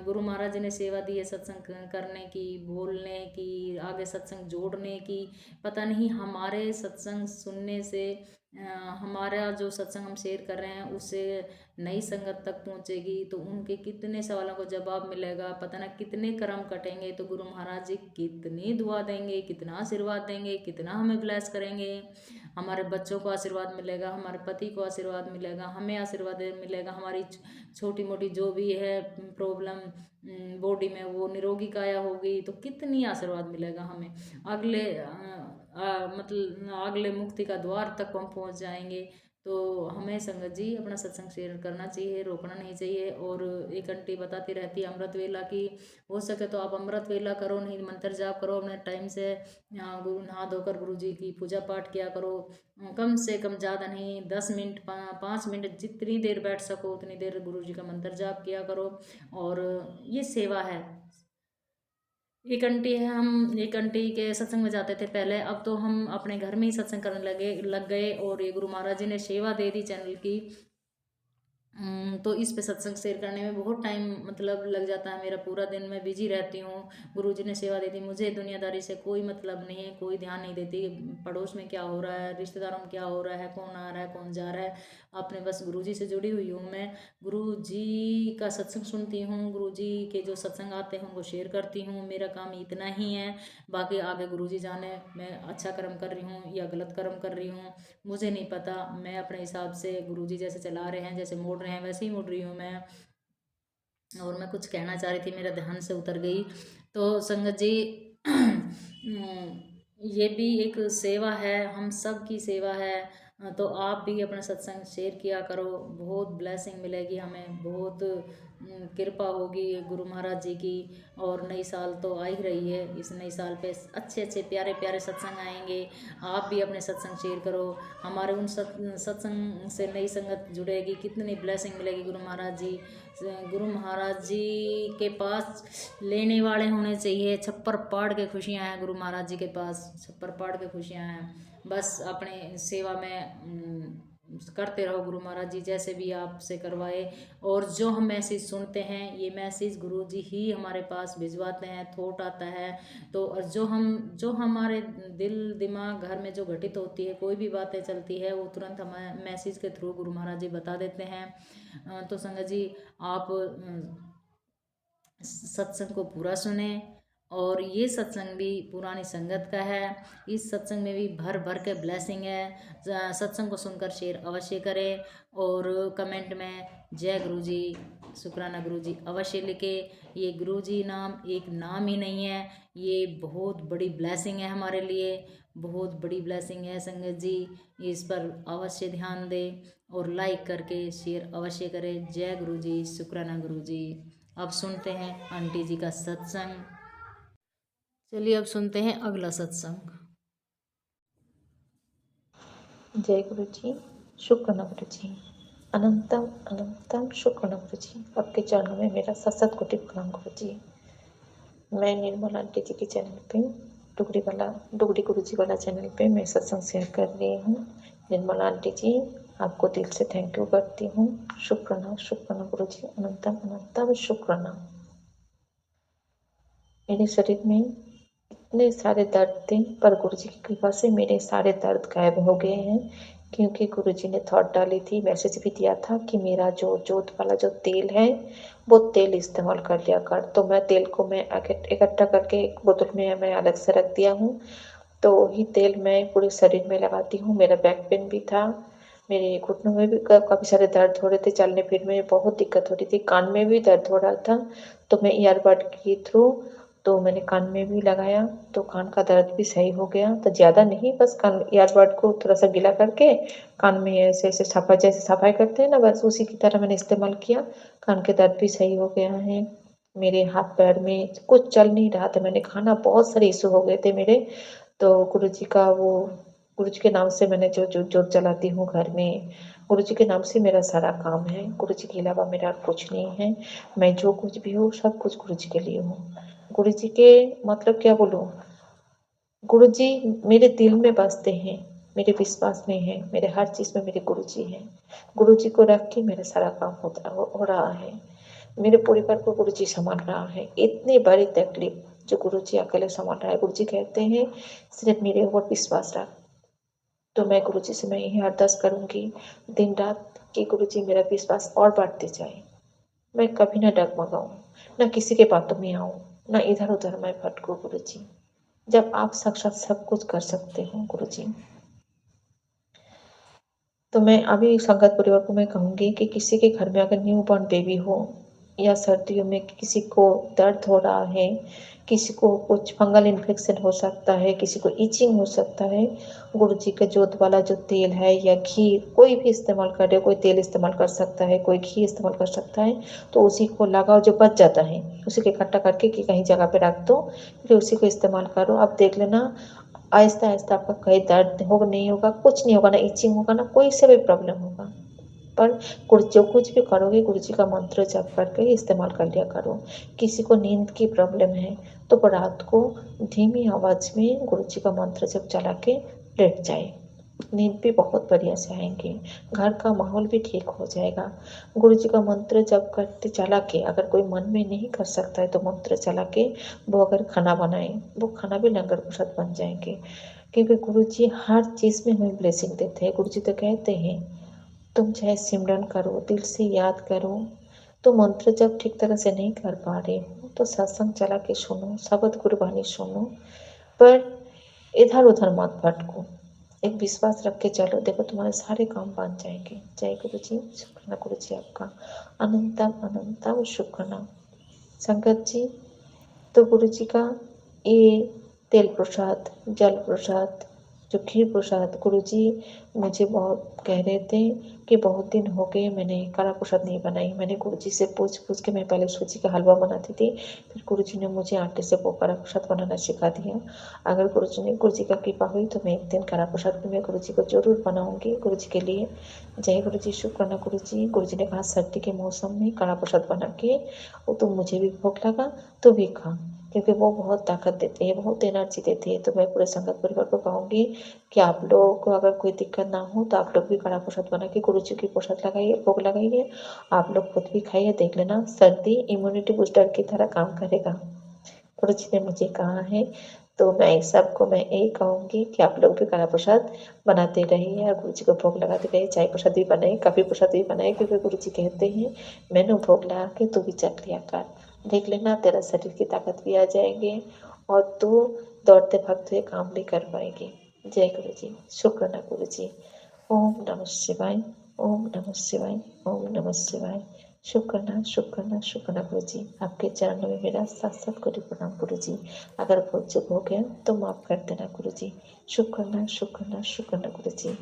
गुरु महाराज जी ने सेवा दी है सत्संग करने की, बोलने की, आगे सत्संग जोड़ने की। पता नहीं हमारे सत्संग सुनने से हमारा जो सत्संग हम शेयर कर रहे हैं उससे नई संगत तक पहुंचेगी, तो उनके कितने सवालों को जवाब मिलेगा, पता ना कितने कर्म कटेंगे, तो गुरु महाराज जी कितनी दुआ देंगे, कितना आशीर्वाद देंगे, कितना हमें ब्लेस करेंगे। हमारे बच्चों को आशीर्वाद मिलेगा, हमारे पति को आशीर्वाद मिलेगा, हमें आशीर्वाद मिलेगा, हमारी छोटी मोटी जो भी है प्रॉब्लम बॉडी में वो निरोगी काया होगी, तो कितनी आशीर्वाद मिलेगा हमें। अगले मतलब अगले मुक्ति का द्वार तक हम पहुंच जाएंगे। तो हमें संगत जी अपना सत्संग शेयर करना चाहिए, रोकना नहीं चाहिए। और एक आंटी बताती रहती है अमृत वेला की, हो सके तो आप अमृत वेला करो, नहीं मंत्र जाप करो अपने टाइम से, नहा धोकर गुरु जी की पूजा पाठ किया करो। कम से कम ज़्यादा नहीं 10 मिनट 5 मिनट जितनी देर बैठ सको उतनी देर गुरु जी का मंत्र जाप किया करो। और ये सेवा है। एक आंटी है, हम एक आंटी के सत्संग में जाते थे पहले, अब तो हम अपने घर में ही सत्संग करने लग गए और ये गुरु महाराज जी ने सेवा दे दी चैनल की। तो इस पे सत्संग शेयर करने में बहुत टाइम मतलब लग जाता है मेरा, पूरा दिन मैं बिजी रहती हूँ। गुरुजी ने सेवा दे दी, मुझे दुनियादारी से कोई मतलब नहीं है, कोई ध्यान नहीं देती पड़ोस में क्या हो रहा है, रिश्तेदारों में क्या हो रहा है, कौन आ रहा है कौन जा रहा है। अपने बस गुरुजी से जुड़ी हुई हूँ मैं, गुरुजी का सत्संग सुनती हूँ, गुरुजी के जो सत्संग आते हैं उनको शेयर करती हूँ, मेरा काम इतना ही है। बाकी आगे गुरुजी जाने मैं अच्छा कर्म कर रही हूँ या गलत कर्म कर रही हूँ मुझे नहीं पता। मैं अपने हिसाब से गुरुजी जैसे चला रहे हैं, जैसे मोड़ रहे हैं वैसे ही मुड़ रही हूँ मैं। और मैं कुछ कहना चाह रही थी, मेरा ध्यान से उतर गई। तो संगत जी ये भी एक सेवा है, हम सब की सेवा है। तो आप भी अपना सत्संग शेयर किया करो, बहुत ब्लेसिंग मिलेगी हमें, बहुत कृपा होगी गुरु महाराज जी की। और नई साल तो आ ही रही है, इस नई साल पे अच्छे अच्छे प्यारे प्यारे सत्संग आएंगे। आप भी अपने सत्संग शेयर करो, हमारे उन सत्संग से नई संगत जुड़ेगी, कितनी ब्लेसिंग मिलेगी। गुरु महाराज जी के पास लेने वाले होने चाहिए, छप्पर पाड़ के खुशियाँ हैं गुरु महाराज जी के पास, छप्पर पाड़ के खुशियाँ हैं। बस अपने सेवा में करते रहो, गुरु महाराज जी जैसे भी आपसे करवाए। और जो हम मैसेज सुनते हैं ये मैसेज गुरु जी ही हमारे पास भिजवाते हैं, थॉट आता है तो, और जो हमारे दिल दिमाग घर में जो घटित होती है, कोई भी बातें चलती है वो तुरंत हमें मैसेज के थ्रू गुरु महाराज जी बता देते हैं। तो संगत जी आप सत्संग को पूरा सुने। और ये सत्संग भी पुरानी संगत का है, इस सत्संग में भी भर भर के ब्लेसिंग है। सत्संग को सुनकर शेयर अवश्य करें और कमेंट में जय गुरु जी, शुक्राना गुरु जी अवश्य लिखे। ये गुरु जी नाम एक नाम ही नहीं है, ये बहुत बड़ी ब्लेसिंग है हमारे लिए, बहुत बड़ी ब्लेसिंग है संगत जी। इस पर अवश्य ध्यान दें और लाइक करके शेयर अवश्य करें। जय गुरु जी, शुक्राना गुरु जी। अब सुनते हैं आंटी जी का सत्संग। चलिए अब सुनते हैं अगला सत्संग। जय गुरु जी, शुक्राना गुरु जी, अनंतम अनंतम शुक्राना गुरु जी। आपके चरणों में मेरा सतसत कोटि प्रणाम गुरु जी। मैं निर्मला आंटी जी के चैनल पे डुगरी गुरु जी वाला चैनल पे मैं सत्संग शेयर कर रही हूँ। निर्मला आंटी जी आपको दिल से थैंक यू करती हूँ। शुक्राना शुक्राना गुरु जी, अनंतम अनंतम शुक्राना। मेरे शरीर में इतने सारे दर्द थे पर गुरुजी की कृपा से मेरे सारे दर्द गायब हो गए हैं, क्योंकि गुरुजी ने थॉट डाली थी, मैसेज भी दिया था कि मेरा जो जोत वाला जो तेल है वो तेल इस्तेमाल कर लिया कर। तो मैं तेल को मैं इकट्ठा करके एक बोतल में मैं अलग से रख दिया हूँ, तो वही तेल मैं पूरे शरीर में लगाती हूँ। मेरा बैक पेन भी था, मेरे घुटनों में भी काफ़ी सारे दर्द हो रहे थे, चलने फिरने में बहुत दिक्कत हो रही थी, कान में भी दर्द हो रहा था। तो मैं ईयरबड के थ्रू तो मैंने कान में भी लगाया, तो कान का दर्द भी सही हो गया। तो ज़्यादा नहीं, बस कान ईयरबड को थोड़ा-सा गीला करके कान में ऐसे-ऐसे जैसे सफाई करते हैं ना, बस उसी की तरह मैंने इस्तेमाल किया। कान के दर्द भी सही हो गया है। मेरे हाथ-पैर में कुछ चल नहीं रहा था, मैंने खाना बहुत सारे इश्यू हो गए थे मेरे। तो गुरुजी के नाम से मैंने जो जोत जलाती हूँ घर में, गुरुजी के नाम से मेरा सारा काम है। गुरुजी के अलावा मेरा कुछ नहीं है। मैं जो कुछ भी हूँ, सब कुछ गुरुजी के लिए हूँ। गुरुजी के मतलब क्या बोलूँ, गुरुजी मेरे दिल में बसते हैं, मेरे विश्वास में है, मेरे हर चीज़ में मेरे गुरुजी हैं। गुरुजी को रख के मेरा सारा काम हो रहा है। मेरे परिवार को गुरुजी सँभाल रहा है। इतनी बड़ी तकलीफ़ जो गुरुजी अकेले सँभाल रहा है। गुरुजी कहते हैं सिर्फ़ मेरे ऊपर विश्वास रख। तो मैं गुरुजी से मैं यही अरदास करूँगी दिन-रात कि गुरुजी मेरा विश्वास और बढ़ते जाए। मैं कभी ना डगमगाऊँ, ना किसी के बातों में आऊँ, ना इधर-उधर मैं भटकूँ गुरुजी। जब आप साक्षात सब कुछ कर सकते हो गुरुजी। तो मैं अभी संगत परिवार को मैं कहूँगी कि किसी के घर में अगर न्यू बॉर्न बेबी हो या सर्दियों में किसी को दर्द हो रहा है, किसी को कुछ फंगल इन्फेक्शन हो सकता है, किसी को इचिंग हो सकता है, गुरुजी का जोत वाला जो तेल है या घी कोई भी इस्तेमाल करे, कोई तेल इस्तेमाल कर सकता है, कोई घी इस्तेमाल कर सकता है, तो उसी को लगाओ जो बच जाता है, उसी को इकट्ठा करके कि कहीं जगह पे रख दो, फिर उसी को इस्तेमाल करो। अब देख लेना आहिस्ता-आहिस्ता आपका कहीं दर्द होगा नहीं होगा, कुछ नहीं होगा, ना इचिंग होगा, ना कोई से भी प्रॉब्लम होगा। पर जो कुछ भी करोगे गुरुजी का मंत्र जप करके इस्तेमाल कर लिया करो। किसी को नींद की प्रॉब्लम है तो वो रात को धीमी आवाज़ में गुरुजी का मंत्र जप चला के लेट जाए। नींद भी बहुत बढ़िया से आएँगे, घर का माहौल भी ठीक हो जाएगा। गुरुजी का मंत्र जप करते चला के अगर कोई मन में नहीं कर सकता है तो मंत्र चला के वो अगर खाना बनाए, वो खाना भी लंगर प्रसाद बन जाएँगे। क्योंकि गुरुजी हर चीज़ में हमें ब्लेसिंग देते हैं। गुरुजी तो कहते हैं तुम चाहे सिमरन करो, दिल से याद करो, तो मंत्र जब ठीक तरह से नहीं कर पा रहे हो तो सत्संग चला के सुनो, शब्द गुरबानी सुनो, पर इधर-उधर मत भटको। एक विश्वास रख के चलो, देखो तुम्हारे सारे काम बन जाएँगे। जय गुरु जी, शुक्राना गुरु जी आपका। अनंतम अनंतम शुक्राना। संगत जी, तो गुरु जी का ये तेल प्रसाद, जल प्रसाद, जो खीर प्रसाद गुरु जी मुझे बहुत कह रहे थे कि बहुत दिन हो गए मैंने कड़ा प्रसाद नहीं बनाई। मैंने गुरु जी से पूछ-पूछ के मैं पहले सूजी का हलवा बनाती थी, फिर गुरु जी ने मुझे आटे से वो कड़ा प्रसाद बनाना सिखा दिया। अगर गुरु जी का कृपा हुई तो मैं एक दिन कड़ा प्रसाद भी मैं गुरु जी को ज़रूर बनाऊँगी गुरु जी के लिए। जय गुरु जी, शुक्राना गुरु जी। गुरु जी ने कहा सर्दी के मौसम में कड़ा प्रसाद बना के वो तो मुझे भी भूख लगा तो भी खा, क्योंकि वो बहुत ताकत देते हैं, बहुत एनर्जी देते हैं। तो मैं पूरे संगत परिवार को कहूँगी कि आप लोगों को अगर कोई दिक्कत ना हो तो आप लोग भी कड़ा प्रसाद बना के गुरु जी की प्रसाद लगाइए, भोग लगाइए। आप लोग खुद भी खाइए, देख लेना सर्दी इम्यूनिटी बूस्टर की तरह काम करेगा। गुरु जी ने मुझे कहा है, तो मैं सबको मैं यही कहूँगी कि आप लोग भी कड़ा प्रसाद बनाते रहिए और गुरु जी को भोग लगाते रहिए। चाय प्रसाद भी बनाइए, काफ़ी प्रसाद भी बनाइए, क्योंकि गुरु जी कहते हैं मैंने भोग लगा के तू भी चख लिया कर। देख लेना तेरा शरीर की ताकत भी आ जाएगी और तू दौड़ते भागते हुए काम भी कर पाएगी। जय गुरु जी, शुक्राना गुरु जी। ओम नमः शिवाय, ओम नमः शिवाय, ओम नमः शिवाय। शुक्राना शुक्राना शुक्राना गुरु जी। आपके चरणों में मेरा सात-सात कोटि प्रणाम गुरु जी। अगर भूल चूक हो गया तो माफ़ कर देना गुरु जी। शुक्राना शुक्राना शुक्राना गुरु जी।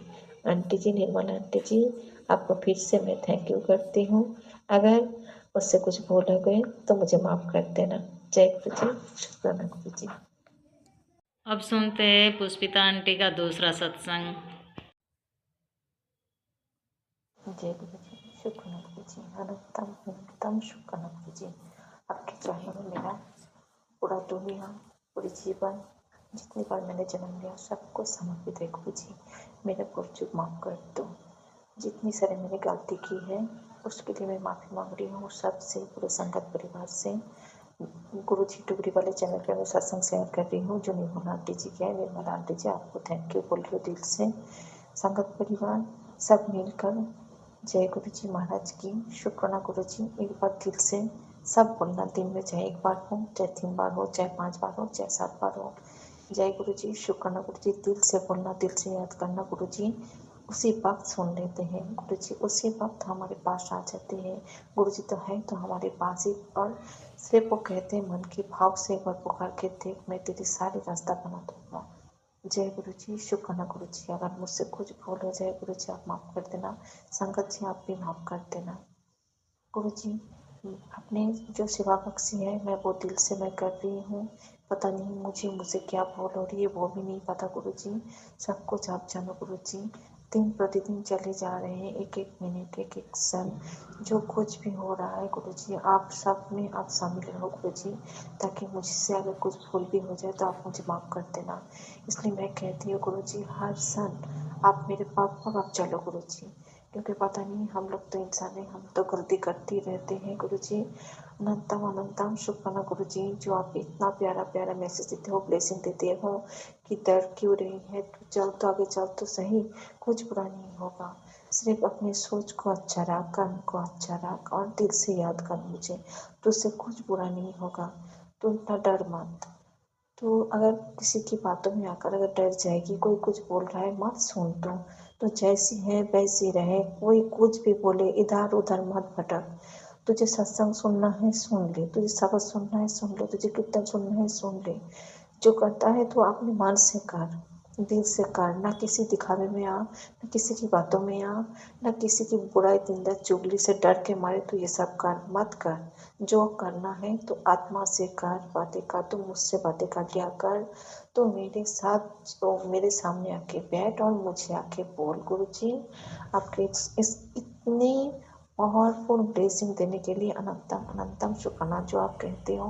आंटी जी, निर्मला आंटी जी, आपको फिर से मैं थैंक यू करती हूँ। अगर मुझसे कुछ भूल हो गए तो मुझे माफ़ कर देना। जय गुरु जी, शुक्राना गुरु जी। अब सुनते हैं पुष्पिता आंटी का दूसरा सत्संग। जय गुरु जी, शुक्राना गुरु जी। अनंतम अनंतम शुक्राना गुरु जी। आपके चरणों में मेरा पूरा दुनिया, पूरी जीवन, जितनी बार मैंने जन्म लिया सबको समर्पित है गुरु जी। मेरा भूल चूक माफ़ कर दो। जितनी सारी मैंने गलती की है उसके लिए मैं माफ़ी मांग रही हूँ सबसे, पूरे संगत परिवार से। गुरु जी टुकड़ी वाले चैनल पर मैं सत्संग शेयर कर रही हूँ जो निर्मला आंटी जी की है। निर्मला आंटी जी, आपको थैंक यू बोल रही हूँ दिल से। संगत परिवार सब मिलकर जय गुरु जी महाराज की, शुक्राना गुरु जी। एक बार दिल से सब बोलना, दिन में चाहे एक बार हो, चाहे 3 बार हो, चाहे 5 बार हो, चाहे 7 बार हो। जय गुरु जी, शुक्राना गुरु जी। दिल से बोलना, दिल से याद करना गुरु जी। उसी वक्त सुन लेते हैं गुरु जी, उसी वक्त हमारे पास आ जाते हैं। गुरु जी तो है तो हमारे पास ही, और सिर्फ वो कहते हैं मन के भाव से एक बार पुकार के देख, मैं तेरी सारी रास्ता बना दूंगा। जय गुरु जी, शुक्राना गुरु जी। अगर मुझसे कुछ भूल हो जाए गुरु जी आप माफ़ कर देना, संगत जी आप भी माफ़ कर देना। गुरु जी अपने जो सेवा बख्शी है मैं वो दिल से मैं कर रही हूँ। पता नहीं मुझसे क्या भूल हो रही है वो भी नहीं पता गुरु जी, सब कुछ आप जानो गुरु जी। दिन प्रतिदिन चले जा रहे हैं, एक एक मिनट एक एक क्षण जो कुछ भी हो रहा है गुरु जी आप सब में आप शामिल रहो गुरु जी, ताकि मुझसे अगर कुछ भूल भी हो जाए तो आप मुझे माफ़ कर देना। इसलिए मैं कहती हूँ गुरु जी हर क्षण आप मेरे पास आप चलो गुरु जी, क्योंकि पता नहीं हम लोग तो इंसान हैं, हम तो गलती करते ही रहते हैं गुरु जी। अनंतम अनंतम शुक्राना गुरु जी, जो आप इतना प्यारा प्यारा मैसेज देते हो, ब्लेसिंग देते हो कि दर्द क्यों रही है, तो चल तो आगे चल तो सही, कुछ बुरा नहीं होगा। सिर्फ अपनी सोच को अच्छा रख, कर्म को अच्छा रख और दिल से याद कर मुझे, तो उससे कुछ बुरा नहीं होगा। तो इतना डर मत। तो अगर किसी की बातों में आकर अगर डर जाएगी, कोई कुछ बोल रहा है मत सुन, तो जैसी है वैसी रहे, कोई कुछ भी बोले इधर उधर मत भटक। तुझे सत्संग सुनना है सुन ले, तुझे सबक सुनना है सुन ले, तुझे कीर्तन सुनना है सुन ले। जो करता है तो अपने मन से कर, दिल से कर, ना किसी दिखावे में आ, ना किसी की बातों में आ, ना किसी की बुराई निंदा चुगली से डर के मारे तो ये सब कर मत कर। जो करना है तो आत्मा से कर, बातें कर, तो मुझसे बातें कर लिया कर। तो मेरे साथ तो मेरे सामने आके बैठ और मुझे आके बोल गुरु जी। आपके इस इतनी पावरफुल ब्लेसिंग देने के लिए अनंतम अनंतम शुक्राना। जो आप कहते हो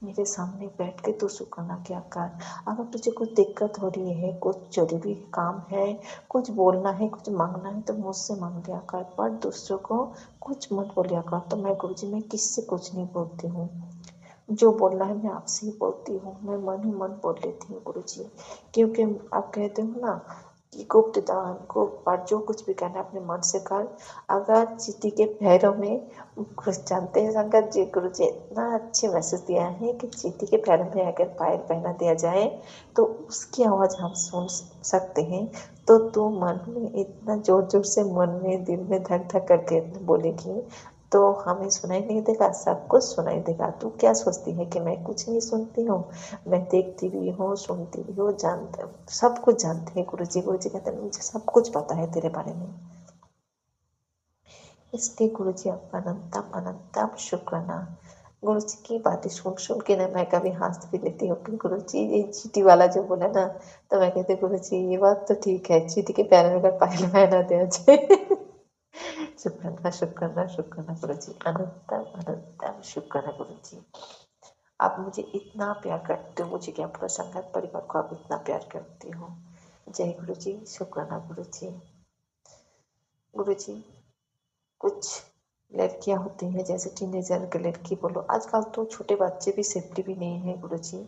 मेरे सामने बैठ के तू शुक्राना क्या कर। अगर तुझे कुछ दिक्कत हो रही है, कुछ जरूरी काम है, कुछ बोलना है, कुछ मांगना है तो मुझसे मांग लिया कर, पर दूसरों को कुछ मत बोलिया कर। तो मैं गुरु जी मैं किससे कुछ नहीं बोलती हूँ, जो बोलना है मैं आपसे ही बोलती हूँ, मैं मन ही मन बोल लेती हूँ गुरु जी। क्योंकि आप कहते हो ना कि गुप्त दान गुप्त पाठ जो कुछ भी करना है अपने मन से कर। अगर चींटी के पैरों में कुछ जानते हैं संगत जी, गुरु जी इतना अच्छे मैसेज दिया है कि चींटी के पैरों में अगर पायल पहना दिया जाए तो उसकी आवाज़ हम सुन सकते हैं। तो तू मन में इतना जोर जोर से मन में दिल में धक धक करके बोलेगी तो हमें सुनाई नहीं देगा, सब कुछ सुनाई देगा। तू क्या सोचती है कि मैं कुछ नहीं सुनती हूँ, मैं देखती भी हूँ सुनती भी हूँ, जानते सब कुछ जानते हैं गुरु जी। गुरु जी कहते हैं मुझे सब कुछ पता है तेरे बारे में। इसलिए गुरु जी आपका अनंतम अनंतम शुक्राना। गुरु जी की बातें सुन सुन के ना मैं कभी हंस भी लेती हूँ कि गुरु जी ये चींटी वाला जो बोला ना, तो मैं कहती गुरु जी ये बात तो ठीक है, चींटी के पैर में अगर पायल पहना दिया जाए शुक्राना शुक्राना शुक्राना गुरु जी, अनंतम अनंतम शुक्राना गुरु जी। आप मुझे इतना प्यार करते हो, मुझे क्या पूरा संगत परिवार को आप इतना प्यार करते हो। जय गुरु जी, शुक्राना गुरु जी। गुरु जी कुछ लड़कियां होती हैं जैसे टीनेजर की लड़की बोलो, आजकल तो छोटे बच्चे भी सेफ्टी भी नहीं है गुरु जी।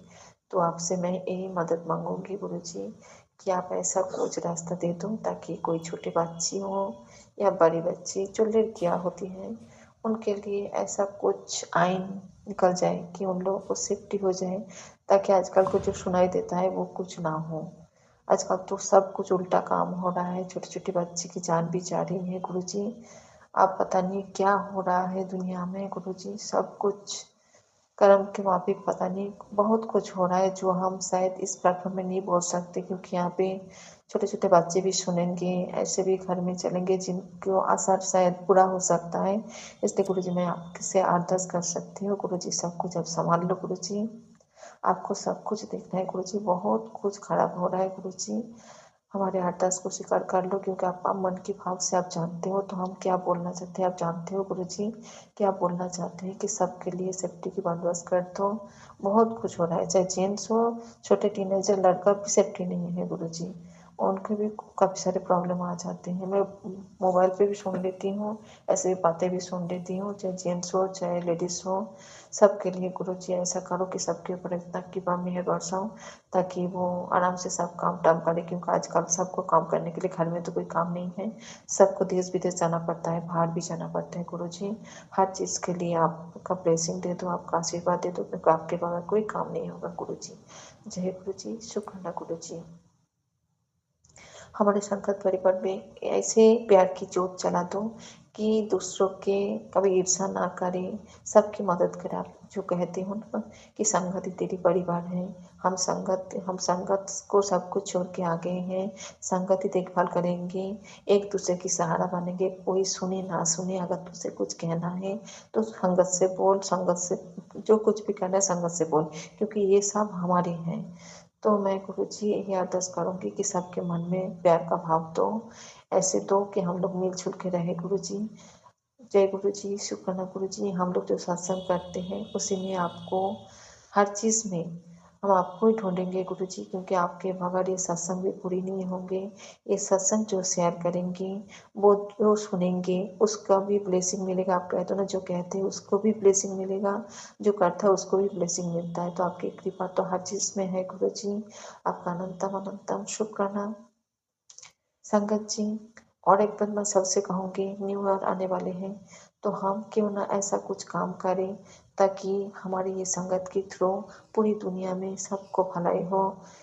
तो आपसे मैं यही मदद मांगूंगी गुरु जी कि आप ऐसा कुछ रास्ता दे दो ताकि कोई छोटे बच्ची हो या बड़ी बच्ची जो लड़कियां होती हैं उनके लिए ऐसा कुछ आइन निकल जाए कि उन लोगों को सेफ्टी हो जाए, ताकि आजकल को जो सुनाई देता है वो कुछ ना हो। आजकल तो सब कुछ उल्टा काम हो रहा है, छोटे छोटे बच्चे की जान भी जा रही है गुरु जी। आप पता नहीं क्या हो रहा है दुनिया में गुरु जी, सब कुछ कर्म के माफिक पता नहीं बहुत कुछ हो रहा है जो हम शायद इस प्लेटफॉर्म में नहीं बोल सकते, क्योंकि यहाँ पे छोटे छोटे बच्चे भी सुनेंगे, ऐसे भी घर में चलेंगे जिनको असर शायद बुरा हो सकता है। इसलिए गुरु जी मैं आपसे अरदास कर सकती हूँ गुरु जी, सब कुछ आप संभाल लो गुरु जी। आपको सब कुछ देखना है गुरु जी, बहुत कुछ खराब हो रहा है गुरु जी। हमारे अरदास को स्वीकार कर लो, क्योंकि आप मन के भाव से आप जानते हो तो हम क्या बोलना चाहते हैं आप जानते हो गुरु जी। क्या बोलना चाहते हैं कि सबके लिए सेफ्टी की बंदोबस्त कर दो। बहुत कुछ हो रहा है, चाहे जेंट्स हो, छोटे टीनेजर लड़का भी सेफ्टी नहीं है गुरु जी, उनके भी काफ़ी सारे प्रॉब्लम आ जाते हैं। मैं मोबाइल पे भी सुन लेती हूँ, ऐसे बातें भी सुन लेती हूँ, चाहे जेंट्स हो चाहे लेडीज़ हो, सबके लिए गुरु जी ऐसा करो कि सबके ऊपर इतना कृपा मेहर बरसाओ ताकि वो आराम से सब काम टाम करे। क्योंकि आजकल सबको काम करने के लिए घर में तो कोई काम नहीं है, सबको देश विदेश जाना पड़ता है, बाहर भी जाना पड़ता है गुरु जी। हर चीज़ के लिए आपका ब्लेसिंग दे दो, आपका आशीर्वाद दे दो, क्योंकि आपके बगैर कोई काम नहीं होगा गुरु जी। जय गुरु जी, शुक्राना गुरु जी। हमारे संगत परिवार में ऐसे प्यार की ज्योत जला दो कि दूसरों के कभी ईर्ष्या ना करे, सबकी मदद करे। आप जो कहते हो ना कि संगत ही तेरी परिवार है, हम संगत को सब कुछ छोड़ के आ गए हैं, संगत ही देखभाल करेंगे, एक दूसरे की सहारा बनेंगे। कोई सुने ना सुने, अगर तुझसे कुछ कहना है तो संगत से बोल, संगत से जो कुछ भी कहना है संगत से बोल, क्योंकि ये सब हमारे हैं। तो मैं गुरुजी यही अरदास करूँगी कि सबके मन में प्यार का भाव दो, ऐसे दो कि हम लोग मिलजुल के रहे गुरुजी। जय गुरुजी, शुक्राना गुरुजी। हम लोग जो सत्संग करते हैं उसी में आपको, हर चीज़ में हम आपको ही ढूंढेंगे गुरुजी, क्योंकि आपके बगैर ये सत्संग भी पूरी नहीं होंगे। ये सत्संग जो शेयर करेंगे, वो जो सुनेंगे उसका भी ब्लेसिंग मिलेगा। आप कहते हो ना, जो कहते हैं उसको भी ब्लेसिंग मिलेगा, जो करता है उसको भी ब्लेसिंग मिलता है। तो आपकी कृपा तो हर चीज़ में है गुरुजी। आपका अनंतम अनंतम शुक्राना संगत जी। और एक बात मैं सबसे कहूँगी, न्यू ईयर आने वाले हैं तो हम क्यों ना ऐसा कुछ काम करें ताकि हमारी ये संगत के थ्रू पूरी दुनिया में सबको भलाई हो।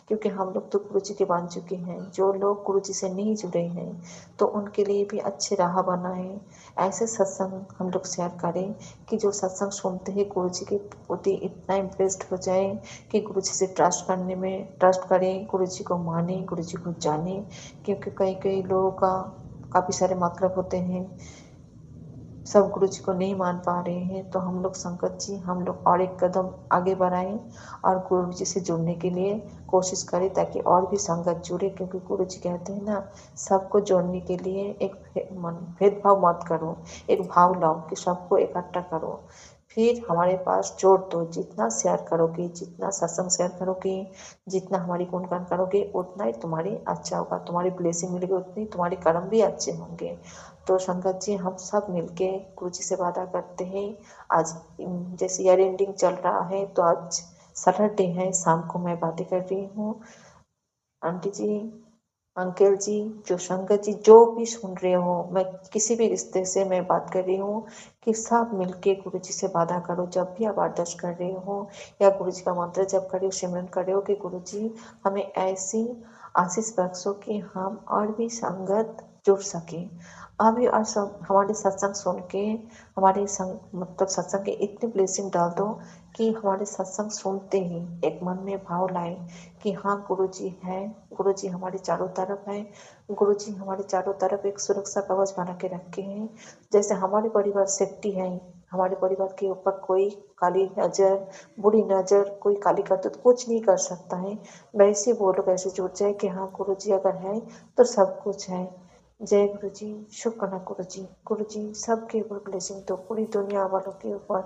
क्योंकि हम लोग तो गुरु जी के बन चुके हैं, जो लोग गुरु जी से नहीं जुड़े हैं तो उनके लिए भी अच्छी राह बनाएं। ऐसे सत्संग हम लोग शेयर करें कि जो सत्संग सुनते ही गुरु जी के प्रति इतना इम्प्रेस्ड हो जाए कि गुरु जी से ट्रस्ट करें, गुरु जी को माने, गुरु जी को जाने। क्योंकि कई कई लोगों का काफ़ी सारे मतलब होते हैं, सब गुरु जी को नहीं मान पा रहे हैं। तो हम लोग संगत जी, हम लोग और एक कदम आगे बढ़ाएं और गुरु जी से जुड़ने के लिए कोशिश करें ताकि और भी संगत जुड़े। क्योंकि गुरु जी कहते हैं ना, सबको जोड़ने के लिए एक भेदभाव मत करो, एक भाव लाओ कि सबको इकट्ठा करो, फिर हमारे पास जोड़ दो। जितना शेयर करोगे, जितना सत्संग शेयर करोगे, जितना हमारी गुणगान करोगे, उतना ही तुम्हारी अच्छा होगा, तुम्हारी ब्लेसिंग मिलेगी, उतनी तुम्हारे कर्म भी अच्छे होंगे। तो संगत जी, हम सब मिलके गुरु जी से वादा करते हैं। आज जैसे ईयर एंडिंग चल रहा है तो आज सैटरडे है, शाम को मैं बातें कर रही हूँ। आंटी जी, अंकल जी, जो संगत जी जो भी सुन रहे हो, मैं किसी भी रिश्ते से मैं बात कर रही हूँ कि सब मिलके गुरु जी से वादा करो, जब भी आप आदर्श कर रहे हो या गुरु जी का मंत्र जब कर रहे हो, सिमरन कर रहे हो, कि गुरु जी हमें ऐसी आशीष बख्शो कि हम और भी संगत जुड़ सके। अभी और सब हमारे सत्संग सुन के हमारे मतलब सत्संग के इतने ब्लेसिंग डाल दो कि हमारे सत्संग सुनते ही एक मन में भाव लाए कि हाँ गुरु जी है, गुरु जी हमारे चारों तरफ है, गुरु जी हमारे चारों तरफ एक सुरक्षा कवच बना के रखे हैं। जैसे हमारे परिवार सेफ्टी है, हमारे परिवार के ऊपर कोई काली नज़र, बुरी नज़र, कोई काली करतूत कुछ नहीं कर सकता है, वैसे वो लोग ऐसे जुट जाए कि हाँ गुरु जी अगर है तो सब कुछ है। जय गुरु जी, शुक्राना गुरु जी। गुरु जी सबके ऊपर ब्लेसिंग दो, पूरी दुनिया वालों के ऊपर,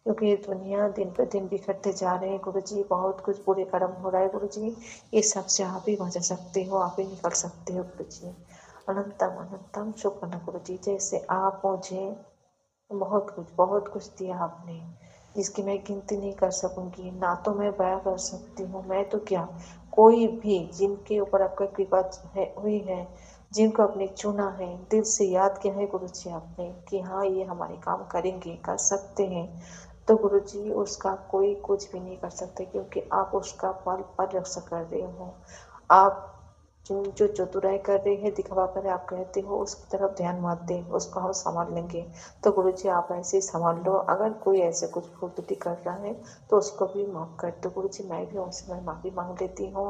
क्योंकि ये दुनिया दिन पर दिन बिखरते जा रहे हैं गुरु जी, बहुत कुछ बुरे कर्म हो रहा है गुरु जी। ये सबसे आप ही बचा सकते हो, आप ही निकल सकते हो गुरु जी। अनंतम अनंतम शुक्राना गुरु जी। जैसे आप मुझे बहुत कुछ दिया आपने, जिसकी मैं गिनती नहीं कर सकूंगी, ना तो मैं बयां कर सकती हूँ। मैं तो क्या, कोई भी जिनके ऊपर आपका कृपा हुई है, जिनको आपने चुना है, दिल से याद किया है गुरु जी आपने कि हाँ ये हमारे काम करेंगे, कर सकते हैं, तो गुरु जी उसका कोई कुछ भी नहीं कर सकते, क्योंकि आप उसका फल परलक्ष्य कर रहे हो। आप जो चतुराई कर रहे हैं, दिखावा कर रहे हैं, आप कहते हो उसकी तरफ ध्यान मत दें, उसको हम संभाल लेंगे। तो गुरु जी आप ऐसे ही संभाल लो। अगर कोई ऐसे कुछ भूल त्रुटि कर रहा है तो उसको भी माफ़ कर दो गुरु जी। मैं भी उनसे मैं माफ़ी मांग लेती हूँ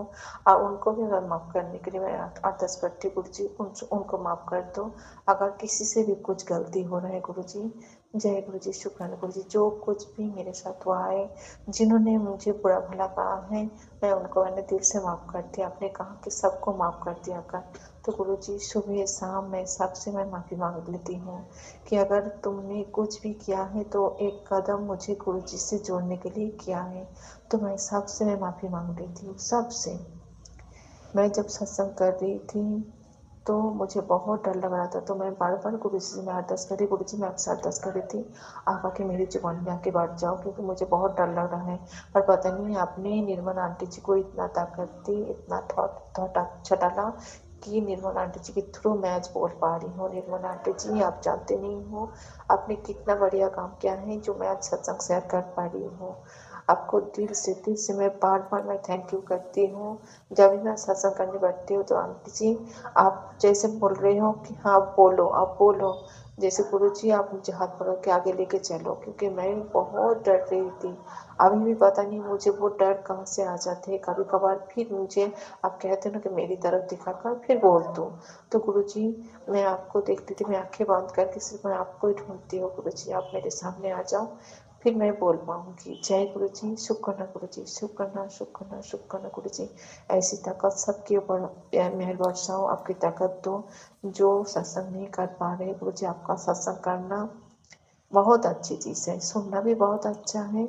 और उनको भी मैं माफ़ करने के लिए मैं अरदास करती हूँ गुरु जी, उनको माफ़ कर दो अगर किसी से भी कुछ गलती हो रहा है गुरु जी। जय गुरु जी, शुक्राना गुरु जी। जो कुछ भी मेरे साथ हुआ है, जिन्होंने मुझे बुरा भला कहा है, मैंने दिल से माफ़ कर दिया। आपने कहा कि सबको माफ़ कर दिया कर, तो गुरु जी सुबह शाम मैं सबसे मैं माफ़ी मांग लेती हूँ कि अगर तुमने कुछ भी किया है तो एक कदम मुझे गुरु जी से जोड़ने के लिए किया है, तो मैं सबसे मैं माफ़ी मांग लेती हूँ, सबसे। मैं जब सत्संग कर रही थी तो मुझे बहुत डर लग रहा था, तो मैं बार बार गुरु जी से मैं अरदास करी, गुरु जी मैं आपसे अरदास कर रही थी आप आके मेरी जुबान में आके बैठ जाओ, क्योंकि मुझे बहुत डर लग रहा है। पर पता नहीं आपने निर्मल आंटी जी को इतना ताकत दी, इतना थॉट छटाला कि निर्मल आंटी जी के थ्रू मैं आज बोल पा रही हूँ। निर्मल आंटी जी आप जानते नहीं हो आपने कितना बढ़िया काम किया है, जो मैं आज सत्संग शेयर कर पा रही हूँ। आपको दिल से मैं बार-बार मैं थैंक यू करती हूँ। जब भी मैं सत्संग करने बैठती हूँ तो आंटी जी आप जैसे बोल रहे हो कि हाँ बोलो, आप बोलो। जैसे गुरुजी आप मुझे हाथ पकड़ के आगे लेके चलो, क्योंकि मैं बहुत डर रही थी। अभी भी पता नहीं मुझे वो डर कहाँ से आ जाते हैं। कभी-कभार फिर मुझे आप कहते हो ना कि मेरी तरफ दिखाकर फिर बोल दो। तो गुरुजी मैं आपको देखती थी, मैं आँखें बंद करके सिर्फ़ मैं आपको ही ढूँढती हूँ। गुरुजी आप मेरे सामने आ जाओ, फिर मैं बोल पाऊँगी। जय गुरुजी, शुक्र करना गुरुजी, शुक्र करना, शुक्र करना, शुक्र करना गुरुजी। ऐसी ताकत सबके ऊपर मेहर बरसाओ, आपकी ताकत दो। जो सत्संग नहीं कर पा रहे गुरुजी, आपका सत्संग करना बहुत अच्छी चीज़ है, सुनना भी बहुत अच्छा है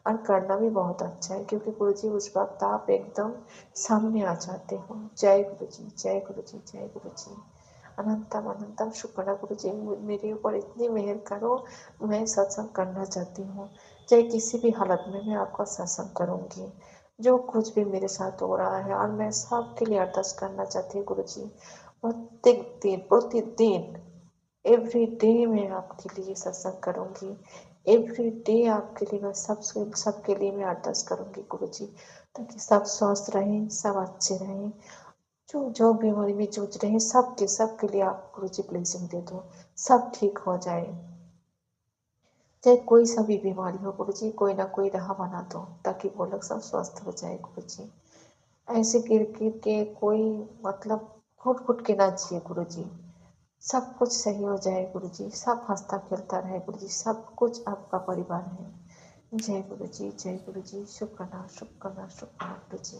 और करना भी बहुत अच्छा है, क्योंकि गुरुजी उस वक्त आप एकदम सामने आ जाते हो। जय गुरुजी, जय गुरुजी, जय गुरुजी। अनंतम अनंतम शुक्र गुरुजी, मेरे ऊपर इतनी मेहर करो, मैं सत्संग करना चाहती हूँ। चाहे किसी भी हालत में मैं आपका सत्संग करूँगी। जो कुछ भी मेरे साथ हो रहा है, और मैं सबके लिए अरदास करना चाहती हूँ गुरुजी। प्रत्येक दिन प्रतिदिन एवरी डे मैं आपके लिए सत्संग करूँगी। एवरी डे आपके लिए मैं सबके लिए मैं अरदास करूँगी गुरुजी, ताकि सब स्वस्थ रहें, सब अच्छे रहें। जो जो बीमारी में जूझ रहे हैं सबके लिए आप गुरुजी ब्लेसिंग दे दो, सब ठीक हो जाए। चाहे कोई सा भी बीमारी हो गुरुजी, कोई ना कोई राह बना दो, ताकि वो लोग सब स्वस्थ हो जाए गुरुजी। ऐसे गिर गिर के कोई मतलब घुट घुट के ना जिए गुरुजी। सब कुछ सही हो जाए गुरुजी, सब हंसता खेलता रहे गुरुजी, सब कुछ आपका परिवार है। जय गुरुजी, जय गुरुजी, शुक्राना शुक्राना शुक्राना गुरुजी।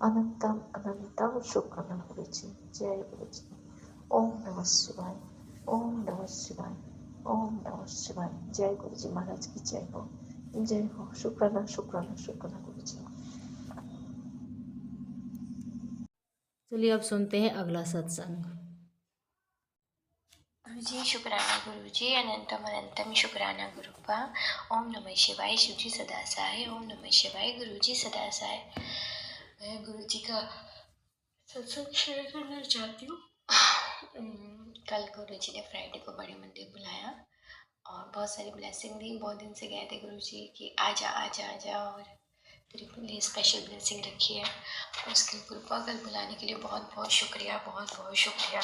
अनंतम अनंतम शुक्राना गुरुजी। जय गुरुजी। ओम नमः शिवाय, ओम नमः शिवाय, ओम नमः शिवाय। जय गुरुजी महाराज की जय हो, जय हो। शुक्राना शुक्राना शुक्राना गुरुजी। चलिए अब सुनते हैं अगला सत्संग। गुरुजी शुक्राना गुरुजी, अनंतम अनंतम शुक्राना गुरुपा। ओम नमः शिवाय, शिवजी सदा सहाय। ओम नमः शिवाय, गुरुजी सदा सहाय। मैं गुरुजी का सत्संग शेयर करना चाहती हूँ। कल गुरुजी ने फ्राइडे को बड़े मंदिर बुलाया और बहुत सारी ब्लेसिंग दी। बहुत दिन से गए थे गुरुजी कि आजा आजा आजा, और तेरे लिए स्पेशल ब्लेसिंग रखी है। उसकी कृपा कल बुलाने के लिए बहुत बहुत शुक्रिया, बहुत बहुत शुक्रिया।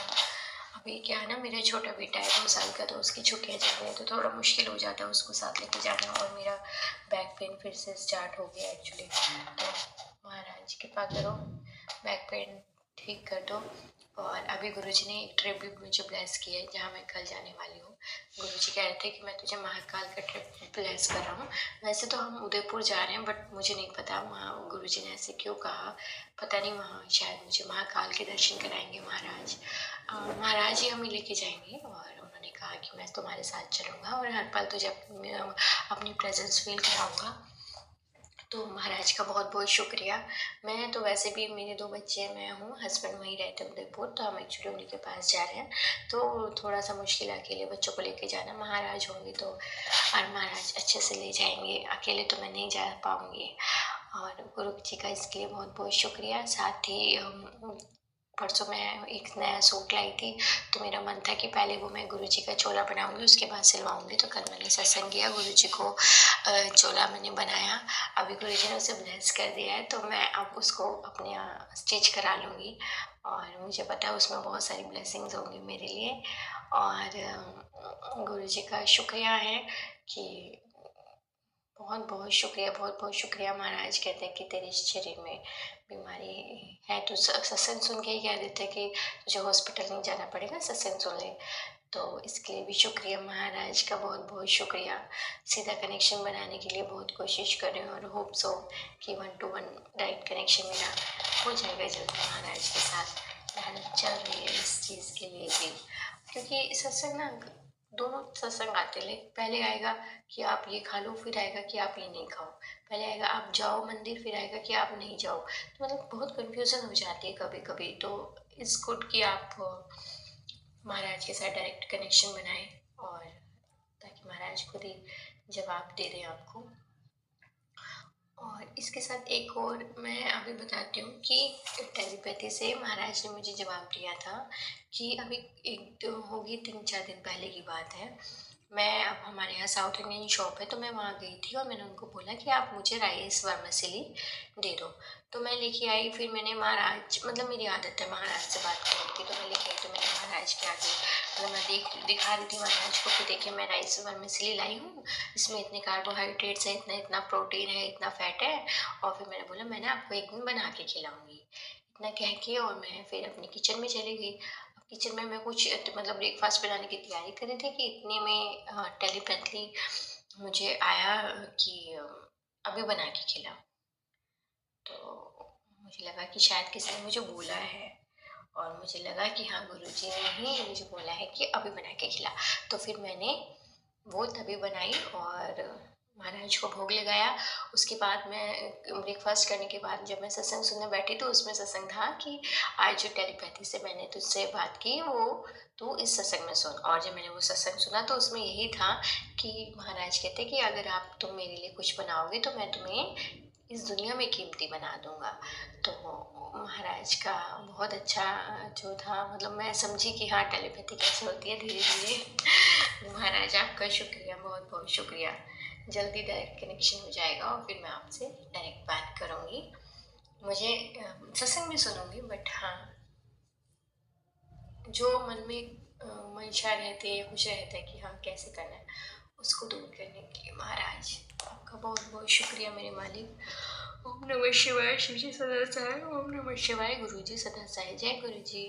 अभी क्या है ना, मेरा छोटा बेटा है 2 साल का, तो उसकी छुट्टियाँ चल रही हैं, तो थोड़ा मुश्किल हो जाता है उसको साथ लेके जाना। और मेरा बैक पेन फिर से स्टार्ट हो गया एक्चुअली। तो महाराज कृपा करो, बैक पेन ठीक कर दो। और अभी गुरुजी ने एक ट्रिप भी मुझे ब्लेस किया है, जहाँ मैं कल जाने वाली हूँ। गुरुजी कह रहे थे कि मैं तुझे महाकाल का ट्रिप ब्लेस कर रहा हूँ। वैसे तो हम उदयपुर जा रहे हैं, बट मुझे नहीं पता वहाँ गुरुजी ने ऐसे क्यों कहा, पता नहीं। वहाँ शायद मुझे महाकाल के दर्शन कराएंगे महाराज। महाराज ही हमें लेके जाएंगे, और उन्होंने कहा कि मैं तुम्हारे साथ चलूँगा और हर पल तुझे अपनी प्रेजेंस फील कराऊँगा। तो महाराज का बहुत बहुत शुक्रिया। मैं तो वैसे भी, मेरे 2 बच्चे हैं, मैं हूँ, हस्बैंड वहीं रहते हैं उदयपुर, तो हम एक्चुअली उन्हीं के पास जा रहे हैं। तो थोड़ा सा मुश्किल है अकेले बच्चों को लेके जाना। महाराज होंगे तो, और महाराज अच्छे से ले जाएंगे, अकेले तो मैं नहीं जा पाऊँगी। और गुरु जी का इसके लिए बहुत बहुत शुक्रिया। साथ ही परसों मैं एक नया सूट लाई थी, तो मेरा मन था कि पहले वो मैं गुरुजी का चोला बनाऊंगी, उसके बाद सिलवाऊंगी। तो कल मैंने सत्संग किया, गुरुजी को चोला मैंने बनाया। अभी गुरुजी ने उसे ब्लेस कर दिया है, तो मैं अब उसको अपने यहाँ स्टिच करा लूँगी। और मुझे पता है उसमें बहुत सारी ब्लेसिंग्स होंगी मेरे लिए। और गुरुजी का शुक्रिया है कि बहुत बहुत शुक्रिया, बहुत बहुत शुक्रिया। महाराज कहते हैं कि तेरे शरीर में बीमारी है, तो सत्संग सुन के ही कह देते हैं कि तुझे हॉस्पिटल नहीं जाना पड़ेगा, सत्संग सुन ले। तो इसके लिए भी शुक्रिया महाराज का, बहुत बहुत शुक्रिया। सीधा कनेक्शन बनाने के लिए बहुत कोशिश कर रहे हैं, और होप सो कि 1 to 1 डायरेक्ट कनेक्शन मेरा हो जाएगा जल्दी महाराज के साथ। मेहनत चल रही है इस चीज़ के लिए भी, क्योंकि सत्संग ना, दोनों सत्संग आते हैं। पहले आएगा कि आप ये खा लो, फिर आएगा कि आप ये नहीं खाओ। पहले आएगा आप जाओ मंदिर, फिर आएगा कि आप नहीं जाओ। तो मतलब बहुत कंफ्यूजन हो जाती है कभी कभी। तो इट्स गुड कि आप महाराज के साथ डायरेक्ट कनेक्शन बनाएं, और ताकि महाराज खुद ही जवाब दे दें आपको। और इसके साथ एक और मैं अभी बताती हूँ कि टेलीपैथी से महाराज ने मुझे जवाब दिया था कि अभी एक होगी 3-4 दिन पहले की बात है। मैं अब हमारे यहाँ साउथ इंडियन शॉप है तो मैं वहाँ गई थी और मैंने उनको बोला कि आप मुझे राइस वर्मिसेली दे दो। तो मैं लेके आई, फिर मैंने महाराज, मतलब मेरी आदत है महाराज से बात करने की, तो मैं लेके आई तो मैंने महाराज के आगे, मतलब मैं दिखा रही थी महाराज को कि देखिए मैं राइस वर्मिसेली लाई हूँ, इसमें इतने कार्बोहाइड्रेट्स है, इतना इतना प्रोटीन है, इतना फैट है, और फिर मैंने बोला मैंने आपको एक दिन बना के खिलाऊंगी। इतना कह के और मैं फिर अपने किचन में चली गई। अब किचन में मैं कुछ मतलब ब्रेकफास्ट बनाने की तैयारी कर रही थी कि इतने में टेलीपैथली मुझे आया कि अभी बना के खिलाओ। तो मुझे लगा कि शायद किसी ने मुझे बोला है, और मुझे लगा कि हाँ गुरुजी ने ही मुझे बोला है कि अभी बना के खिला। तो फिर मैंने वो तभी बनाई और महाराज को भोग लगाया। उसके बाद मैं ब्रेकफास्ट करने के बाद जब मैं सत्संग सुनने बैठी तो उसमें सत्संग था कि आज जो टेलीपैथी से मैंने तुझसे बात की वो तू इस सत्संग में सुन। और जब मैंने वो सत्संग सुना तो उसमें यही था कि महाराज कहते कि अगर तुम मेरे लिए कुछ बनाओगे तो मैं तुम्हें इस दुनिया में कीमती बना दूंगा। तो महाराज का बहुत अच्छा जो था, मतलब मैं समझी कि हाँ टेलीपैथी कैसे होती है धीरे धीरे। महाराज आपका शुक्रिया, बहुत बहुत शुक्रिया। जल्दी डायरेक्ट कनेक्शन हो जाएगा और फिर मैं आपसे डायरेक्ट बात करूँगी। मुझे सत्संग भी सुनूंगी, बट हाँ जो मन में मंशा रहती है या कुछ रहता है कि हाँ कैसे करना है, उसको दूर करने के लिए महाराज आपका बहुत बहुत शुक्रिया मेरे मालिक। ओम नमः शिवाय, शिव जी सदा सहाय। ओम नमः शिवाय, गुरु जी सदा सहाय। जय गुरु जी।